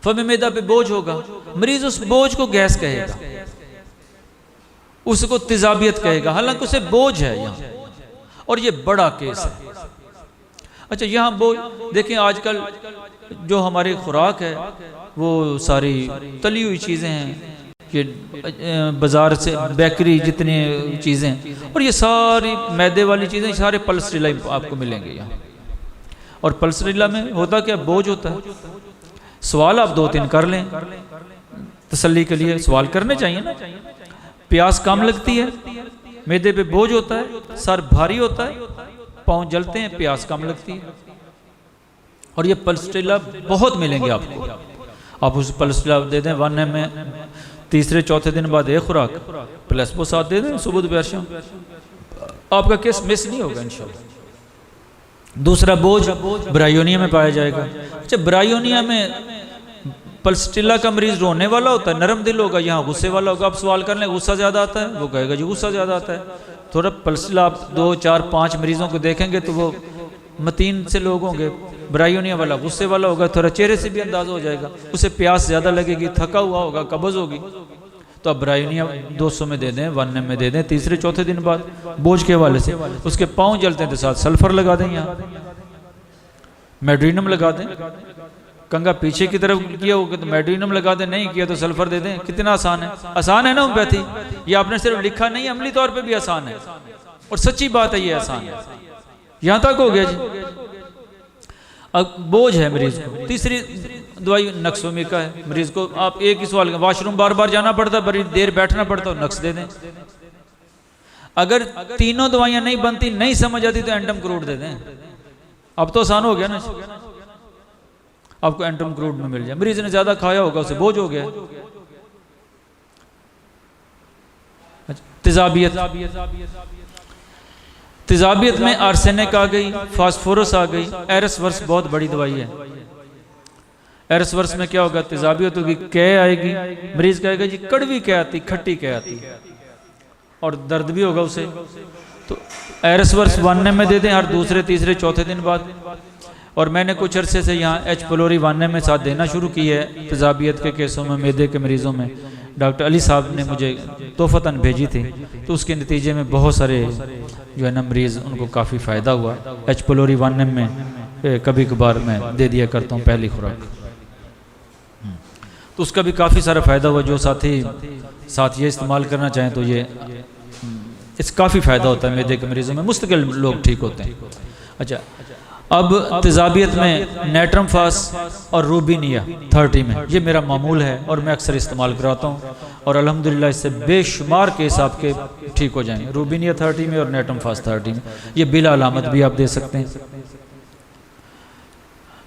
फम मैदा पे बोझ होगा, मरीज उस बोझ को गैस कहेगा, उसको तेजाबियत कहेगा, हालांकि उसे बोझ है यहाँ, और ये बड़ा केस है। अच्छा, यहाँ बोझ देखें, आजकल जो हमारी खुराक है वो सारी तली हुई चीज़ें हैं, ये बाज़ार से बेकरी जितनी चीज़ें, और ये सारी मैदे वाली चीज़ें, सारे पल्सरीला आपको मिलेंगे यहाँ। और पल्सरीला में होता क्या, बोझ होता है। सवाल आप 2-3 कर लें, तसल्ली के लिए सवाल करने चाहिए ना। प्यास कम लगती है, मैदे पे बोझ होता है, सर भारी होता है, पाँव जलते हैं, प्यास कम लगती है। और ये पल्सरीला बहुत मिलेंगे आपको। आप उस पल्सरीला दे दें 1 ml में, तीसरे चौथे दिन बाद एक खुराक प्लस वो 7 दे दें सुबह दोपहर शाम, आपका केस मिस नहीं होगा इंशाल्लाह। दूसरा बोझ ब्रायोनिया में पाया जाएगा। अच्छा, ब्रायोनिया में पल्सरीला का मरीज रोने वाला होता है, नरम दिल होगा, यहाँ गुस्से वाला होगा। आप सवाल कर लें गुस्सा ज़्यादा आता है, वो कहेगा जी गुस्सा ज़्यादा आता है। थोड़ा पल्सरीला आप 2, 4, 5 मरीजों को देखेंगे तो वो मतीन से लोग होंगे, ब्रायोनिया वाला गुस्से वाला होगा, थोड़ा चेहरे से भी अंदाजा हो जाएगा, उसे प्यास ज़्यादा लगेगी, थका हुआ होगा, कब्ज़ होगी। तो आप ब्रायोनिया 200 में दे दें, 1 ml में दे दें, तीसरे चौथे दिन बाद बोझ के हवाले से। उसके पाँव जलते हैं तो साथ सल्फ़र लगा दें, यहाँ मेड्रीनम लगा दें। कंगा पीछे की तरफ किया होगा तो मेड्रीनम लगा दें, नहीं किया तो सल्फ़र दे दें। कितना आसान है, आसान है ना होम्योपैथी। ये आपने सिर्फ लिखा नहीं, अमली तौर पे भी आसान है, और सच्ची बात है, ये आसान है। यहाँ तक हो गया जी। अब बोझ है मरीज को, तीसरी दवाई नक्सोमिका है। मरीज को आप एक ही सवाल, वाशरूम बार बार जाना पड़ता है, बड़ी देर बैठना पड़ता है, नक्स दे दें। अगर तीनों दवाइयां नहीं बनती, नहीं समझ आती, तो एंटम क्रूड दे दें। अब तो आसान हो गया ना, आपको एंटम क्रूड में मिल जाए। मरीज ने ज्यादा खाया होगा, उसे बोझ हो गया। तेजाबियत, तेजाबियत में आर्सेनिक आ गई, फास्फोरस आ गई, एरसवर्स बहुत बड़ी दवाई है। एरसवर्स में क्या होगा, तेजाबियत होगी, कै आएगी, मरीज कहेगा जी कड़वी कै आती, खट्टी कै आती, और दर्द भी होगा उसे। तो एरसवर्स 1 ml में दे दें हर दूसरे, तीसरे, चौथे दिन बाद। और मैंने कुछ अरसे से यहाँ H. pylori 1 ml में साथ देना शुरू की है तेजाबियत के केसों में, मैदे के मरीज़ों में। डॉक्टर अली साहब ने मुझे तोहफ़तन भेजी थी, तो उसके नतीजे में बहुत सारे जो है ना मरीज़, उनको काफ़ी फ़ायदा हुआ। H. pylori 1 ml में कभी कभार मैं दे दिया करता हूँ पहली खुराक, तो उसका भी काफ़ी सारा फ़ायदा हुआ। जो साथ ये इस्तेमाल करना चाहें तो ये इससे काफ़ी फ़ायदा होता है मैदे के मरीज़ों में, मुस्तकिल लोग ठीक होते हैं। अच्छा, अब तेजाबियत में नेट्रम फास और रूबिनिया 30 में, ये मेरा मामूल है और मैं अक्सर इस्तेमाल कराता हूँ, और अल्हम्दुलिल्लाह इससे बेशुमार केस आपके ठीक हो जाएंगे। रूबिनिया 30 में और नेट्रम फास 30 में, ये बिला अलामत भी आप दे सकते हैं।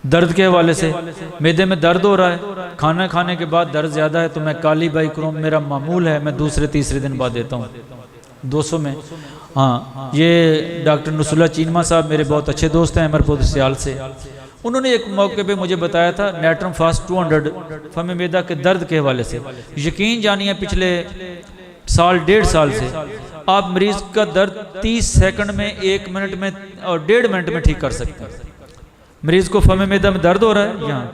दर्द के हवाले से, मैदे में दर्द हो रहा है, खाना खाने के बाद दर्द ज़्यादा है, तो मैं काली बाइक्रोम मेरा मामूल है, मैं दूसरे तीसरे दिन बाद देता हूँ 200 में। हाँ, ये डॉक्टर नुसुल्ला चीनमा साहब मेरे बहुत अच्छे दोस्त हैं अमरपुर सियाल से, उन्होंने एक मौके पे मुझे बताया था नेट्रम फास्ट 200 फम मैदा के दर्द के हवाले से। यकीन जानिए पिछले साल 1.5 साल से आप मरीज़ का दर्द 30 सेकंड में, 1 मिनट में और 1.5 मिनट में ठीक कर सकते हैं। मरीज़ को फम मैदा में दर्द हो रहा है यहाँ,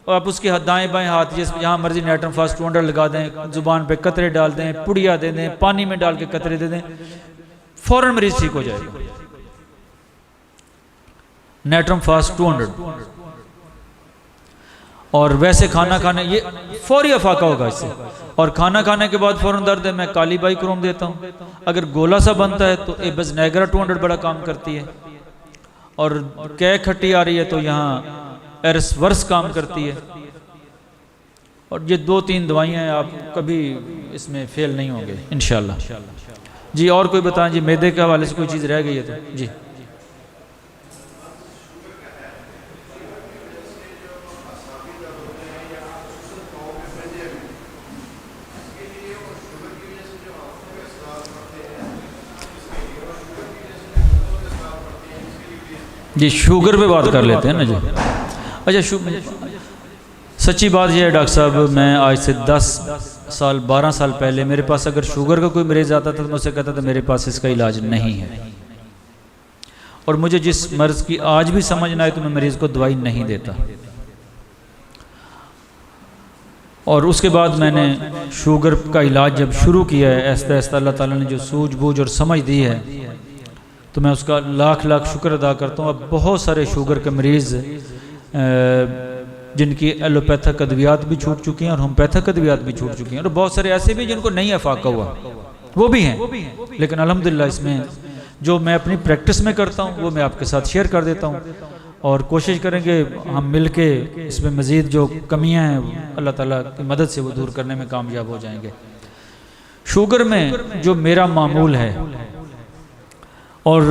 और आप उसके दाएं बाएं हाथ जिस यहाँ मर्जी नेट्रम फास्ट 200 लगा दें, जुबान पे कतरे डाल दें, पुड़िया दे दें, पानी में डाल के कतरे दे दें, फौरन मरीज ठीक हो जाएगा। Natrum fast 200। और वैसे खाना खाने, ये फौरी अफाका होगा इससे, और खाना खाने के बाद फौरन दर्द है, मैं काली बाइक्रोम देता हूँ। अगर गोला सा बनता है तो एबस नेगरा 200 बड़ा काम करती है, और कै खट्टी आ रही है तो यहाँ एरसवर्स काम करती है। और ये 2-3 दवाइयाँ हैं, आप कभी इसमें फेल नहीं होंगे इंशाल्लाह जी। और कोई बताएं जी, मैदे के हवाले से कोई चीज़ रह गई है तो जी। जी शुगर पे बात कर लेते हैं ना जी। अच्छा, सच्ची बात यह है डॉक्टर साहब, मैं आज से 10 साल 12 साल पहले मेरे पास अगर शुगर का कोई मरीज़ आता था तो मैं उससे कहता था मेरे पास इसका इलाज नहीं है, और मुझे जिस मर्ज़ की आज भी समझ ना आए तो मैं मरीज़ को दवाई नहीं देता। और उसके बाद मैंने शुगर का इलाज जब शुरू किया है, ऐसा ऐसा अल्लाह ताला ने जो सूझबूझ और समझ दी है, तो मैं उसका लाख लाख शुक्र अदा करता हूँ। अब बहुत सारे शुगर के मरीज़ जिनकी एलोपैथिक अद्वियात भी छूट चुकी हैं और होम्योपैथिक अद्वियात भी छूट चुकी हैं, और बहुत सारे ऐसे भी जिनको नहीं अफाका हुआ वो भी हैं। लेकिन अल्हम्दुलिल्लाह इसमें जो मैं अपनी प्रैक्टिस में करता हूँ वो मैं आपके साथ शेयर कर देता हूँ, और कोशिश करेंगे हम मिल के इसमें मज़ीद जो कमियाँ हैं अल्लाह ताला की मदद से वो दूर करने में कामयाब हो जाएंगे। शुगर में जो मेरा मामूल है, और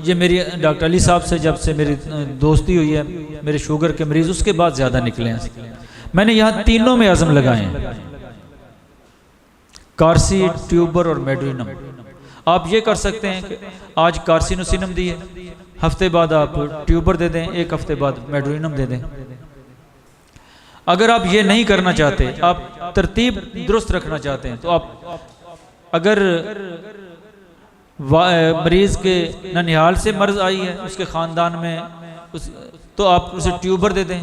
ये मेरी डॉक्टर अली साहब से जब से मेरी दोस्ती हुई है, मेरे शुगर के मरीज़ उसके बाद ज़्यादा निकले हैं। मैंने यहाँ तीनों में आज़म लगाए हैं, कार्सी, ट्यूबर और मेड्रिनम। आप ये कर सकते हैं कि आज कार्सिनोसिनम दी है, हफ्ते बाद आप ट्यूबर दे दें, एक हफ्ते बाद मेड्रिनम दे दें। अगर आप ये नहीं करना चाहते, आप तरतीब दुरुस्त रखना चाहते हैं, तो आप अगर मरीज़ के ननिहाल से मर्ज आई है उसके ख़ानदान में तो आप उसे ट्यूबर दे दें,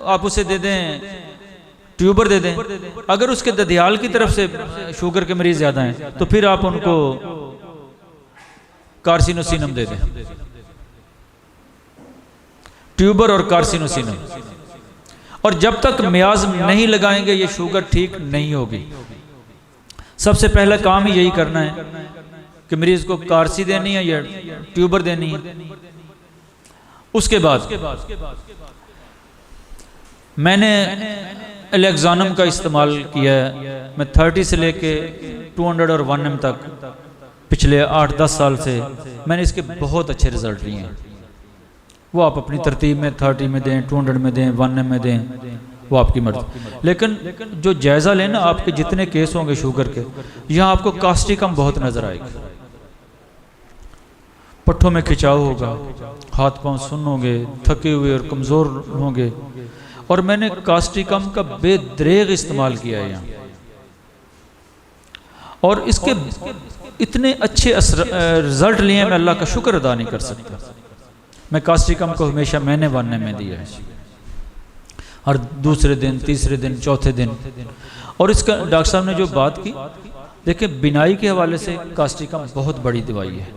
आप उसे दे दें ट्यूबर दे दें। अगर उसके ददियाल की तरफ से शुगर के मरीज़ ज़्यादा हैं तो फिर आप उनको कार्सिनोसिनम दे दें, ट्यूबर और कार्सिनोसिनम। और जब तक म्याज नहीं लगाएंगे ये शुगर ठीक नहीं होगी। सबसे पहला काम ही यही करना है कि मरीज को कार्सी देनी है या ट्यूबर देनी है। उसके बाद मैंने एलेक्सानम का इस्तेमाल किया है। मैं 30 से लेके 200 और 1M तक पिछले 8-10 साल से मैंने इसके बहुत अच्छे रिजल्ट लिए हैं। वो आप अपनी तरतीब में 30 में दें, 200 में दें, 1M में दें, वो आपकी मर्जी। लेकिन जो जायज़ा लेना, आपके जितने केस होंगे शुगर के, यहाँ आपको कास्टिकम बहुत नज़र आएगी। पट्ठों में खिंचाव होगा, हाथ पांव सुन्न होंगे, थके हुए और कमज़ोर होंगे। और मैंने कास्टिकम का बेदरेग इस्तेमाल किया है यहाँ, और इसके इतने अच्छे रिजल्ट लिए मैं अल्लाह का शुक्र अदा नहीं कर सकता। मैं कास्टिकम को हमेशा मैंने 1M में दिया है, हर दूसरे दिन, तीसरे दिन, चौथे दिन। और इसका डॉक्टर साहब ने जो बात की, देखिए बिनाई के हवाले से कास्टिकम बहुत बड़ी दवाई है।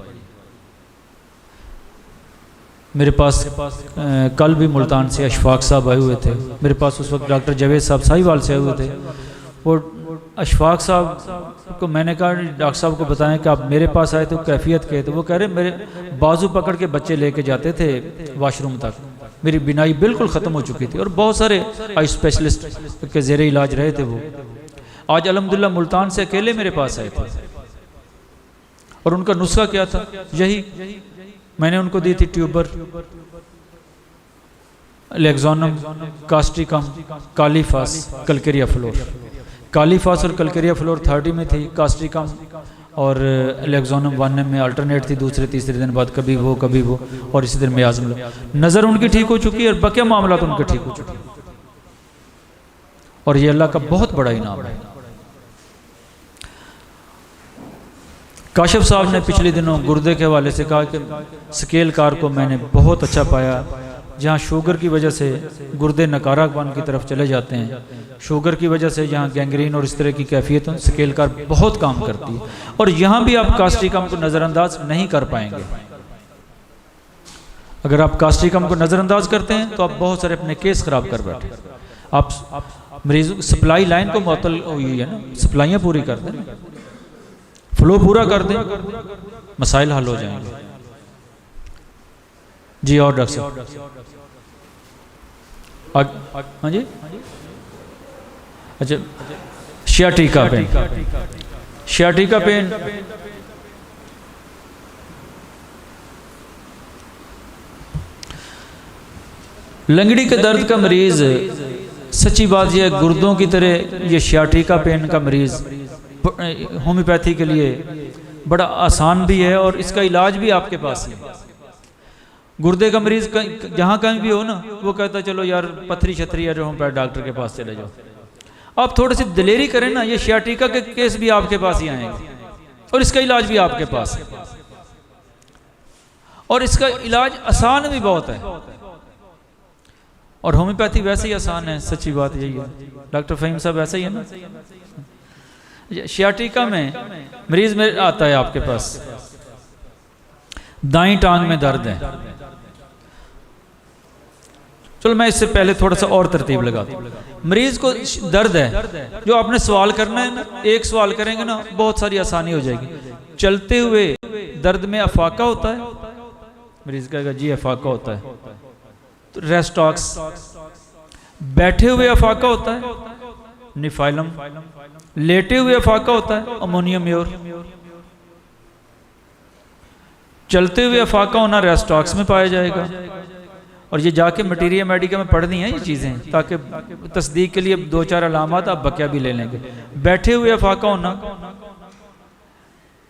मेरे पास कल भी मुल्तान से अशफाक साहब आए हुए थे। मेरे पास उस वक्त डॉक्टर जावेद साहब साहिवाल से आए हुए थे। वो अशफाक साहब को मैंने कहा डॉक्टर साहब को बताएं कि आप मेरे पास आए तो कैफियत के, तो वो कह रहे मेरे बाजू पकड़ के बच्चे लेके जाते थे वाशरूम तक। मेरी बिनाई बिल्कुल ख़त्म हो चुकी थी, और बहुत सारे आई स्पेशलिस्ट के ज़ेरे इलाज रहे थे वो। आज अल्हम्दुलिल्लाह मुल्तान से अकेले मेरे पास आए थे, और उनका नुस्खा क्या था, यही मैंने उनको दी थी ट्यूबर, एलेक्सानम, कास्टिकम, कालीफास, कलकेरिया फ्लोर। कालीफास और कलकेरिया फ्लोर 30 में थी, कास्टिकम और एलेक्सानम 1M में अल्टरनेट थी। दूसरे तीसरे दिन बाद कभी वो, और इसी दिन में आजम नज़र उनकी ठीक हो चुकी है, और बकिया मामला तो उनके ठीक हो चुके हैं। और ये अल्लाह का बहुत बड़ा इनाम है। काशिफ साहब ने पिछले दिनों गुर्दे के हवाले से कहा कि स्केल कार को मैंने बहुत अच्छा पाया। जहाँ शुगर की वजह से गुर्दे नकारापन की तरफ चले जाते हैं, शुगर की वजह से जहाँ गैंग्रीन और इस तरह की कैफियत, स्केल कार बहुत काम करती है। और यहाँ भी आप कास्टिकम को नज़रअंदाज नहीं कर पाएंगे। अगर आप कास्टिकम को नज़रअंदाज करते हैं तो आप बहुत सारे अपने केस खराब कर बैठे। आप मरीजों सप्लाई लाइन को मुअत्तल हुई है ना, सप्लाइयाँ पूरी कर दें, फ्लो पूरा कर दें, मसाइल हल हो जाएंगे। जी और डॉक्टर साहब, हाँ जी, अच्छा शियाटिका पेन, शियाटिका पेन लंगड़ी के दर्द का मरीज, सच्ची बात यह गुर्दों की तरह ये शियाटिका पेन का मरीज होम्योपैथी के लिए बड़ा आसान भी है, और इसका इलाज भी आपके पास है। गुर्दे का मरीज जहाँ कहीं भी हो ना, वो कहता चलो यार पथरी छतरी है जो हम डॉक्टर के पास चले जाओ। आप थोड़ी सी दिलेरी करें ना, ये सियाटिका के केस भी आपके पास ही आएंगे और इसका इलाज भी आपके पास है, और इसका इलाज आसान भी बहुत है। और होम्योपैथी वैसे ही आसान है, सच्ची बात यही है। डॉक्टर फहीम साहब ऐसा ही है ना। सियाटिका में मरीज में आता है आपके पास, दाईं टांग में दर्द है। चलो मैं इससे पहले थोड़ा सा और तरतीब लगाता हूँ। मरीज को दर्द है, जो आपने सवाल करना है ना, एक सवाल करेंगे ना बहुत सारी आसानी हो जाएगी। चलते हुए दर्द में अफाका होता है, मरीज कहेगा जी अफाका होता है, तो रेस्टॉक्स। बैठे हुए अफाका होता है, निफाइलम। लेटे हुए अफाका होता है, अमोनियम म्योर। चलते हुए अफाका होना रेस्टॉक्स में पाया जाएगा। और ये जाके मटीरियल मेडिका में पढ़नी है ये चीज़ें, ताकि तस्दीक के लिए 2-4 अलामात आप बकिया भी ले लेंगे। बैठे हुए अफाका होना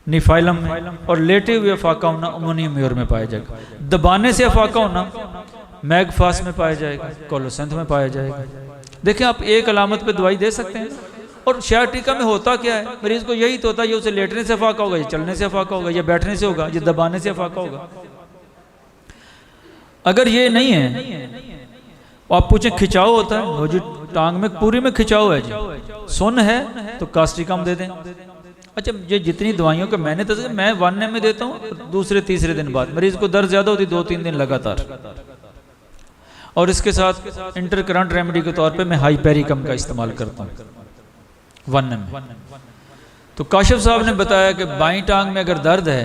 निफाइलम में, और लेटे हुए अफाका होना अमोनियम म्योर में पाया जाएगा। दबाने से अफाका होना मैगफास में पाया जाएगा, कोलोसेंथ में पाया जाएगा। देखें आप एक अलामत पे दवाई दे सकते हैं। और सियाटिका में होता क्या है, मरीज को यही तो होता है, ये उसे लेटने से अफाका होगा, ये चलने से अफाका होगा, ये बैठने से होगा, ये दबाने से अफाका होगा। अगर ये नहीं है, आप पूछें खिंचाव होता है, वो जो टांग में पूरी में खिंचाव है जी, सुन है तो कास्टिकम दे दें। अच्छा, ये जितनी दवाइयों का मैंने तो मैं 1 में देता हूँ, दूसरे तीसरे दिन बाद मरीज को दर्द ज्यादा होती 2-3 दिन लगातार। और इसके साथ इंटरकरंट रेमेडी के तौर पे मैं हाइपेरिकम का इस्तेमाल करता हूँ 1 में। तो काशिफ साहब ने बताया कि बाईं टांग में अगर दर्द है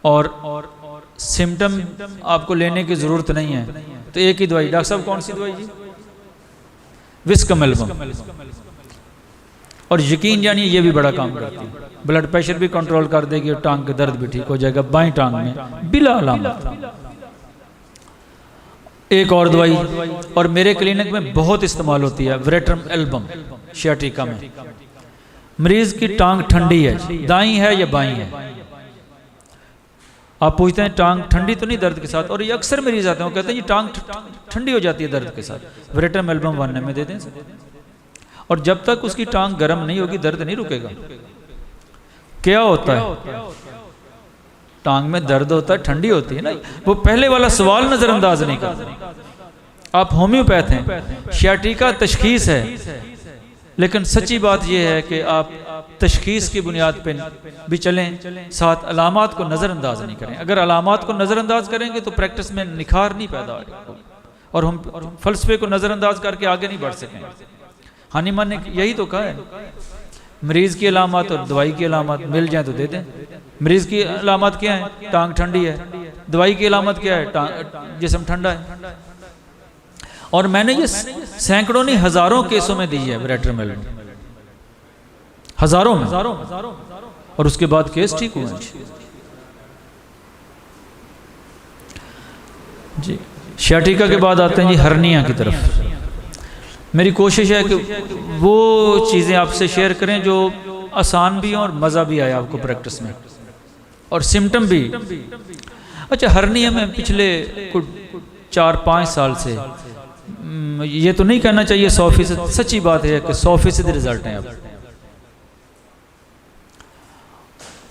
और सिम्टम आपको लेने की जरूरत नहीं है, तो एक ही दवाई। डॉक्टर साहब कौन सी दवाई जी? विस्कमेल्बम। और यकीन जानिए ये भी बड़ा काम करती है, ब्लड प्रेशर भी कंट्रोल कर देगी और टांग का दर्द भी ठीक हो जाएगा बाईं टांग में बिला अलामत। एक और दवाई, और मेरे क्लिनिक में बहुत इस्तेमाल होती है, वेरेट्रम एल्बम सियाटिका में। मरीज की टांग ठंडी है, दाईं है या बाईं है, आप पूछते हैं टांग ठंडी तो नहीं दर्द के साथ, और ये अक्सर मरीज आते हैं वो कहते हैं ये टांग ठंडी हो जाती है दर्द के साथ, वेरेट्रम एल्बम 1 में दे दें। और जब तक उसकी टांग गर्म नहीं होगी दर्द नहीं रुकेगा। क्या होता है, टांग में दर्द होता है, ठंडी होती है ना, वो पहले वाला सवाल नजरअंदाज नहीं करते। आप होम्योपैथ हैं, सियाटिका तशखीस है, लेकिन सच्ची बात यह है कि आप तशखीस की बुनियाद पर भी चलें, साथ अलामात को नज़रअंदाज नहीं करें। अगर अलामात को नज़रअंदाज करेंगे तो प्रैक्टिस में निखार नहीं पैदा होगा, और हम फलसफे को नज़रअंदाज करके आगे नहीं बढ़ सकेंगे। हानीमान ने यही तो कहा है, मरीज की अलामत और दवाई की अलामत मिल जाए तो दे दें। मरीज की अलामत क्या है, टांग ठंडी है, दवाई की अलामत क्या है, जिस्म ठंडा है। और मैंने ये सैकड़ों नहीं हजारों केसों में दी है वेरेट्रम एल्बम, हजारों में, और उसके बाद केस ठीक हुए जी। सियाटिका के बाद आते हैं जी हर्निया की तरफ। मेरी कोशिश है कि वो चीज़ें आपसे शेयर करें जो आसान भी हों और मज़ा भी आए आपको प्रैक्टिस में, और सिम्टम भी। अच्छा, हर्निया में पिछले 4-5 साल से, ये तो नहीं कहना चाहिए 100%, सच्ची बात है कि 100% रिजल्ट हैं। अब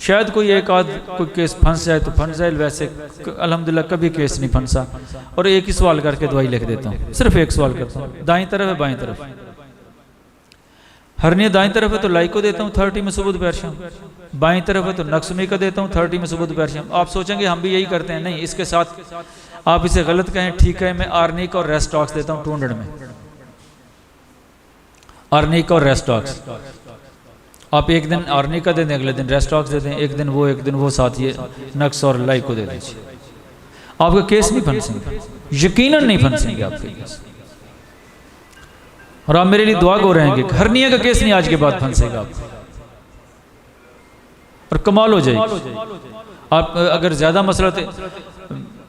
शायद कोई एक आध कोई केस फंस जाए तो फंस जाए, वैसे अल्हम्दुलिल्लाह कभी केस नहीं फंसा। और एक ही सवाल करके दवाई लिख देता हूँ, सिर्फ एक सवाल करता हूँ, दाईं तरफ है बाईं तरफ, हर्निया दाईं तरफ है तो लाइको देता हूँ 30 में सुबह दोपहर शाम, बाईं तरफ है तो नक्समी का देता हूँ 30 में सुबह दोपहर शाम। आप सोचेंगे हम भी यही करते हैं, नहीं, इसके साथ आप इसे गलत कहें, ठीक है, मैं आर्निक और रेस्टॉक्स देता हूँ 200 में, आर्निक और रेस्टॉक्स। आप एक दिन आर्निका दे दें, अगले दिन रेस्टॉक्स दे दें, एक दिन वो साथ ये नक्स और लाइको दे दीजिए, आपका केस नहीं फंसेंगे, यकीनन नहीं फंसेंगे आपके केस। और आप मेरे लिए दुआ को रहेंगे, हर्निया का केस नहीं आज के बाद फंसेगा आपको, और कमाल हो जाएगी। आप अगर ज्यादा मसला थे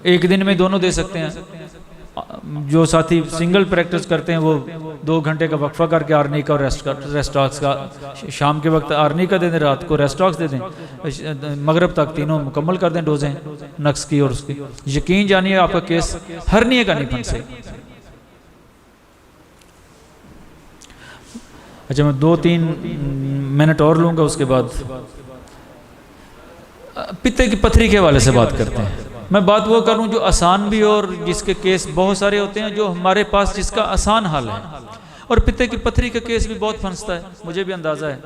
एक दिन में दोनों दे सकते हैं, जो साथी सिंगल प्रैक्टिस करते हैं वो 2 घंटे का वक्फा करके आर्नी का और रेस्टॉक्स का, शाम के वक्त आर्नी का दे दें, रात को रेस्टॉक्स दे दें, मगरब तक तीनों मुकम्मल कर दें डोजें नक्स की और उसकी। यकीन जानिए आपका केस हर्निया का नहीं फंसे। अच्छा, मैं 2-3 मिनट और लूँगा, उसके बाद पित्ते की पथरी के हवाले से बात करते हैं। मैं बात वो करूं जो आसान भी हो और जिसके केस बहुत सारे होते हैं, जो हमारे पास जिसका आसान हल है। और पित्ते की पथरी का केस भी बहुत फंसता है, मुझे भी अंदाज़ा है।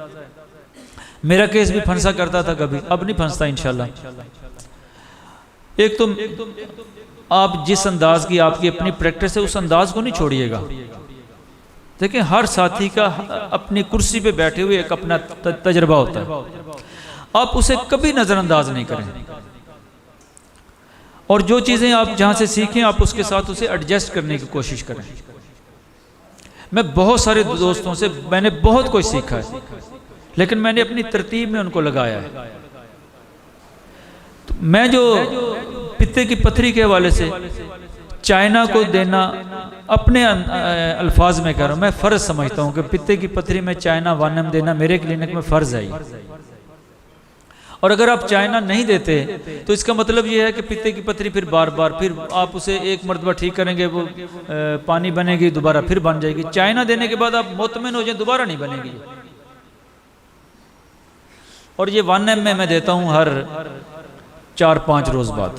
मेरा केस भी फंसा करता था कभी, अब नहीं फंसता इंशाल्लाह। एक तो आप जिस अंदाज की आपकी अपनी प्रैक्टिस है उस अंदाज को नहीं छोड़िएगा। देखिए हर साथी का अपनी कुर्सी पे बैठे हुए एक अपना तजर्बा होता है, आप उसे कभी नज़रअंदाज नहीं करें। और जो चीज़ें आप जहाँ से सीखें आप उसके साथ उसे एडजस्ट करने की कोशिश करें। मैं बहुत सारे दोस्तों से मैंने बहुत कुछ सीखा है, लेकिन मैंने अपनी तरतीब में उनको लगाया है। तो मैं जो पित्ते की पथरी के हवाले से चाइना को देना, अपने अल्फाज में कह रहा हूँ, मैं फ़र्ज़ समझता हूँ कि पित्ते की पथरी में चाइना 1M देना मेरे क्लिनिक में फ़र्ज़ है। और अगर आप चाइना नहीं देते तो इसका मतलब ये है कि पित्ते की पथरी फिर बार बार, फिर आप उसे एक मरतबा ठीक करेंगे, वो पानी बनेगी, दोबारा फिर बन जाएगी। चाइना देने के बाद आप मुतमिन हो जाए दोबारा नहीं बनेगी। और ये 1M में मैं देता हूँ हर 4-5 रोज़ बाद।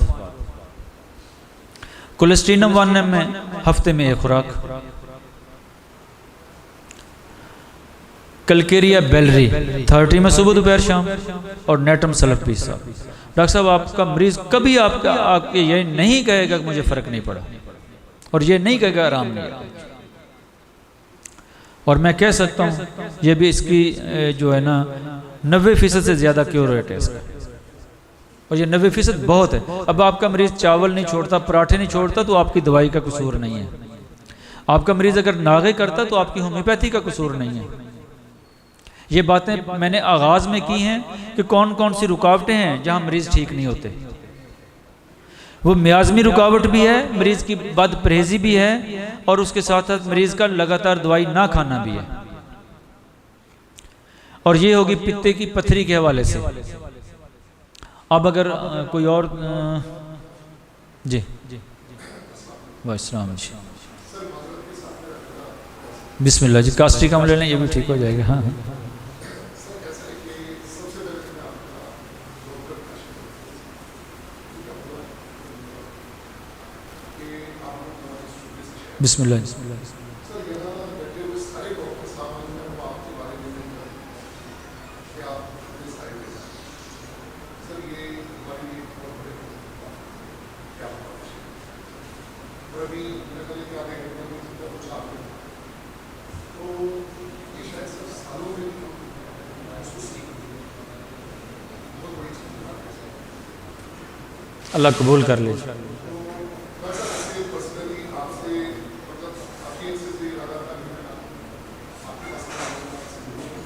कोलेस्ट्रीनम 1M में हफ्ते में 1 खुराक। कलकेरिया बेलरी 30 में सुबह दोपहर शाम, और नेटम सल्फ 20 साहब। डॉक्टर साहब आपका मरीज कभी आपका आके ये नहीं कहेगा कि मुझे फ़र्क नहीं पड़ा, और ये नहीं कहेगा आराम नहीं। और मैं कह सकता हूँ ये भी इसकी जो है ना 90% से ज़्यादा क्योर रेट है इसका, और ये 90% बहुत है। अब आपका मरीज़ चावल नहीं छोड़ता, पराठे नहीं छोड़ता, तो आपकी दवाई का कसूर नहीं है। आपका मरीज़ अगर नागे करता तो आपकी होम्योपैथी का कसूर नहीं है। ये बातें मैंने आगाज़ में की हैं कि कौन कौन सी रुकावटें हैं जहाँ मरीज़ ठीक नहीं होते। वो मियाज़मी रुकावट भी है, मरीज़ की बद परहेज़ी भी है, और उसके साथ साथ मरीज़ का लगातार दवाई ना खाना भी है। और ये होगी पित्ते की पथरी के हवाले से। अब अगर कोई और जी वालेकुम जी, बिस्मिल्लाह जी, कास्टिक हम ले लें, ये भी ठीक हो जाएगा। हाँ बिस्मिल्लाह। अल्लाह कबूल कर ले।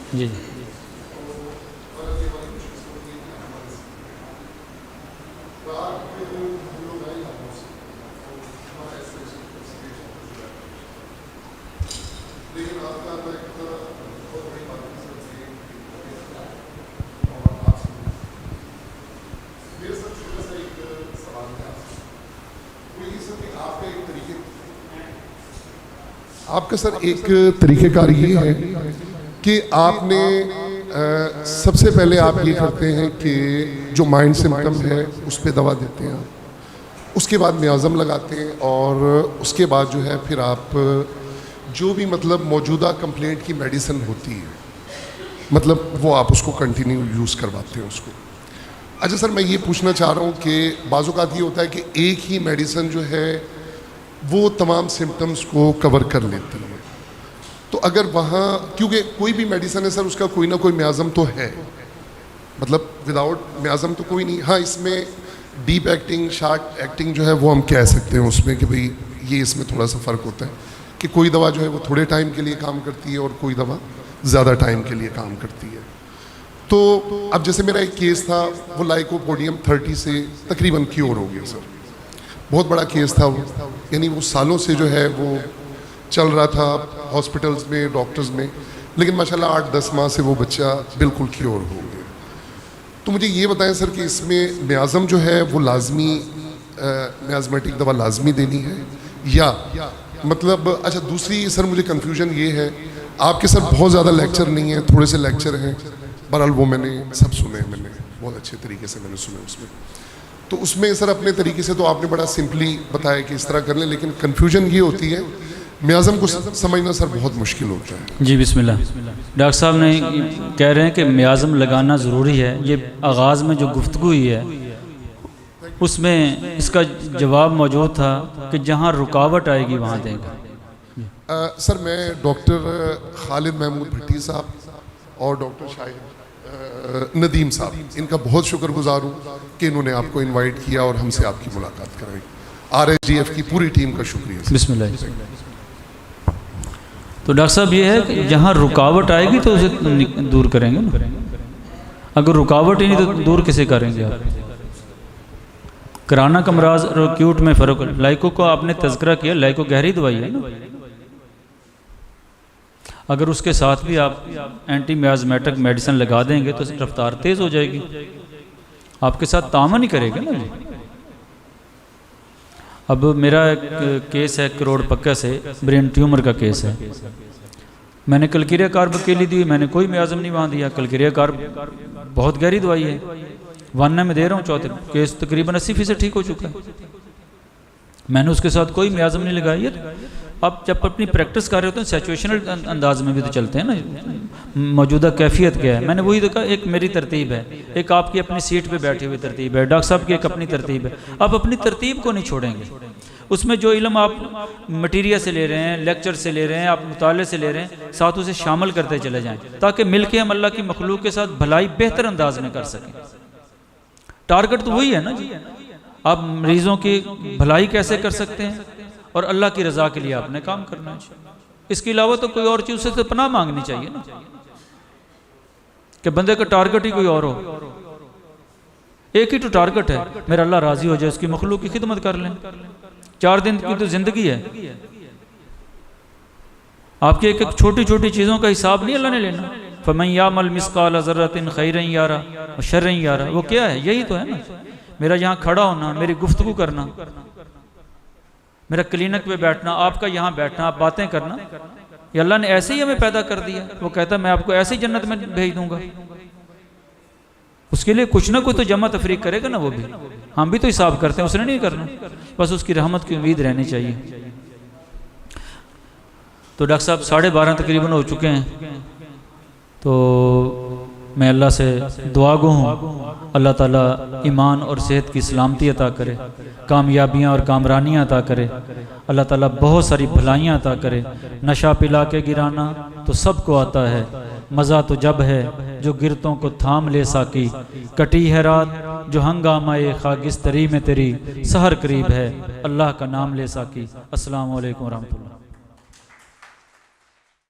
जी आपका सर एक तरीक़ेकार ये है कि आपने सबसे पहले आप ये करते हैं कि जो माइंड सिम्पटम है उस पर दवा देते हैं, उसके बाद म्याज़म लगाते हैं, और उसके बाद जो है फिर आप जो भी मतलब मौजूदा कंप्लेंट की मेडिसिन होती है मतलब वो आप उसको कंटिन्यू यूज़ करवाते हैं उसको। अच्छा सर, मैं ये पूछना चाह रहा हूँ कि बाज़ औक़ात ये होता है कि एक ही मेडिसिन जो है वो तमाम सिम्टम्स को कवर कर लेती है, तो अगर वहाँ क्योंकि कोई भी मेडिसिन है सर उसका कोई ना कोई म्याज़म तो है, मतलब विदाउट म्याज़म तो कोई नहीं। हाँ, इसमें डीप एक्टिंग शार्ट एक्टिंग जो है वो हम कह सकते हैं उसमें कि भाई ये इसमें थोड़ा सा फ़र्क होता है कि कोई दवा जो है वो थोड़े टाइम के लिए काम करती है और कोई दवा ज़्यादा टाइम के लिए काम करती है। तो अब जैसे मेरा एक केस था वो लाइकोपोडियम 30 से तकरीबन क्योर हो गया सर, बहुत बड़ा केस था वो, यानी वो सालों से जो है वो चल रहा था हॉस्पिटल्स में, डॉक्टर्स में, लेकिन माशाल्लाह 8-10 माह से वो बच्चा बिल्कुल क्योर हो गया। तो मुझे ये बताएं सर कि इसमें म्याज़म जो है वो लाजमी म्याज़मेटिक दवा लाजमी देनी है या मतलब, अच्छा दूसरी सर मुझे कन्फ्यूजन ये है, आपके सर बहुत ज़्यादा लेक्चर नहीं है, थोड़े से लेक्चर हैं, बहरहाल वो मैंने सब सुने, मैंने बहुत अच्छे तरीके से मैंने सुने उसमें। तो उसमें सर अपने तरीके से तो आपने बड़ा सिंपली बताया कि इस तरह कर लें, लेकिन कन्फ्यूजन ये होती है म्याज़म को समझना सर बहुत मुश्किल होता है। जी बिस्मिल्लाह। डॉक्टर साहब ने कह रहे हैं कि म्याज़म लगाना ज़रूरी है। ये आगाज़ में जो गुफ्तगू हुई है उसमें इसका जवाब मौजूद था कि जहाँ रुकावट आएगी वहाँ देंगे। सर मैं डॉक्टर खालिद महमूद भट्टी साहब और डॉक्टर शाहिद नदीम साहब, इनका बहुत शुक्रगुजार हूँ कि इन्होंने आपको इनवाइट किया और हमसे आपकी मुलाकात कराई। RSDF की पूरी टीम का शुक्रिया। बिस्मिल्लाह। तो डॉक्टर साहब ये है कि जहाँ रुकावट आएगी तो उसे दूर करेंगे ना। अगर रुकावट ही नहीं तो दूर कैसे करेंगे आप? कराना कमराज और एक्यूट में फ़र्क। लाइको को आपने तज़किरा किया, लाइको गहरी दवाई है ना, अगर उसके साथ भी आप एंटी मियाज़मेटिक मेडिसिन लगा देंगे तो रफ्तार तेज़ हो जाएगी, आपके साथ तामन ही करेगा ना जी। अब मेरा एक केस है करोड़ पक्का से, ब्रेन ट्यूमर का केस है। मैंने कलकिरिया कार्ब अकेली दी, मैंने कोई म्याज़म नहीं वहाँ दिया। कलकिरिया कार्ब बहुत गहरी दवाई है, 1 में दे रहा हूँ, चौथे केस तकरीबन 80% ठीक हो चुका है। मैंने उसके साथ कोई म्याज़म नहीं लगाई है। आप जब अपनी प्रैक्टिस कर रहे होते हैं सिचुएशनल अंदाज में भी तो चलते हैं ना, मौजूदा कैफियत क्या है। मैंने वही देखा, एक मेरी तरतीब है, एक आपकी अपनी सीट पे बैठी हुई तरतीब है, डॉक्टर साहब की एक अपनी तरतीब है। आप अपनी तरतीब को नहीं छोड़ेंगे, उसमें जो इल्म आप मटीरियल से ले रहे हैं, लेक्चर से ले रहे हैं, आप मुताले से ले रहे हैं, साथ उसे शामिल करते चले जाएँ ताकि मिल के हम अल्लाह की मखलूक के साथ भलाई बेहतर अंदाज में कर सकें। टारगेट तो वही है ना जी, आप मरीजों की भलाई कैसे कर सकते हैं और अल्लाह की रज़ा के लिए आपने काम करना है। इसके अलावा तो कोई और चीज़ से तो पनाह मांगनी चाहिए ना, कि बंदे का टारगेट ही कोई और हो। एक ही तो टारगेट है, मेरा अल्लाह राजी हो जाए, उसकी मखलूक की खिदमत कर लें। 4 दिन की तो ज़िंदगी है, आपकी एक एक छोटी छोटी चीज़ों का हिसाब नहीं अल्लाह ने लेना। फमन यामल मिस्काल ज़र्रतिन खैरन यारा व शर्रन यारा, वो क्या है? यही तो है ना, मेरा यहाँ खड़ा होना, मेरी गुफ्तगू करना, मेरा क्लिनिक पे बैठना, आपका यहाँ बैठना, आप बातें करना, ये अल्लाह ने ऐसे ही हमें पैदा कर दिया। वो कहता है मैं आपको ऐसे ही जन्नत में भेज दूंगा। उसके लिए कुछ ना कुछ तो जमा तफरीक करेगा ना, वो भी, हम भी तो हिसाब करते हैं, उसने नहीं करना, बस उसकी रहमत की उम्मीद रहनी चाहिए। तो डॉक्टर साहब 12:30 तकरीबन हो चुके हैं, तो मैं अल्लाह से दुआ गो हूँ, अल्लाह ताला ईमान और सेहत की सलामती अता करे, कामयाबियाँ और कामरानियाँ अता करे, अल्लाह ताला बहुत सारी भलाइयाँ अता करे। नशा पिला के गिराना तो सबको आता है, मज़ा तो जब है जो गिरतों को थाम ले साकी, कटी है रात जो हंगामाए खागिस्तरी में तेरी, सहर करीब है अल्लाह का नाम ले साकी। अस्सलामु अलैकुम रहमतुल्लाह।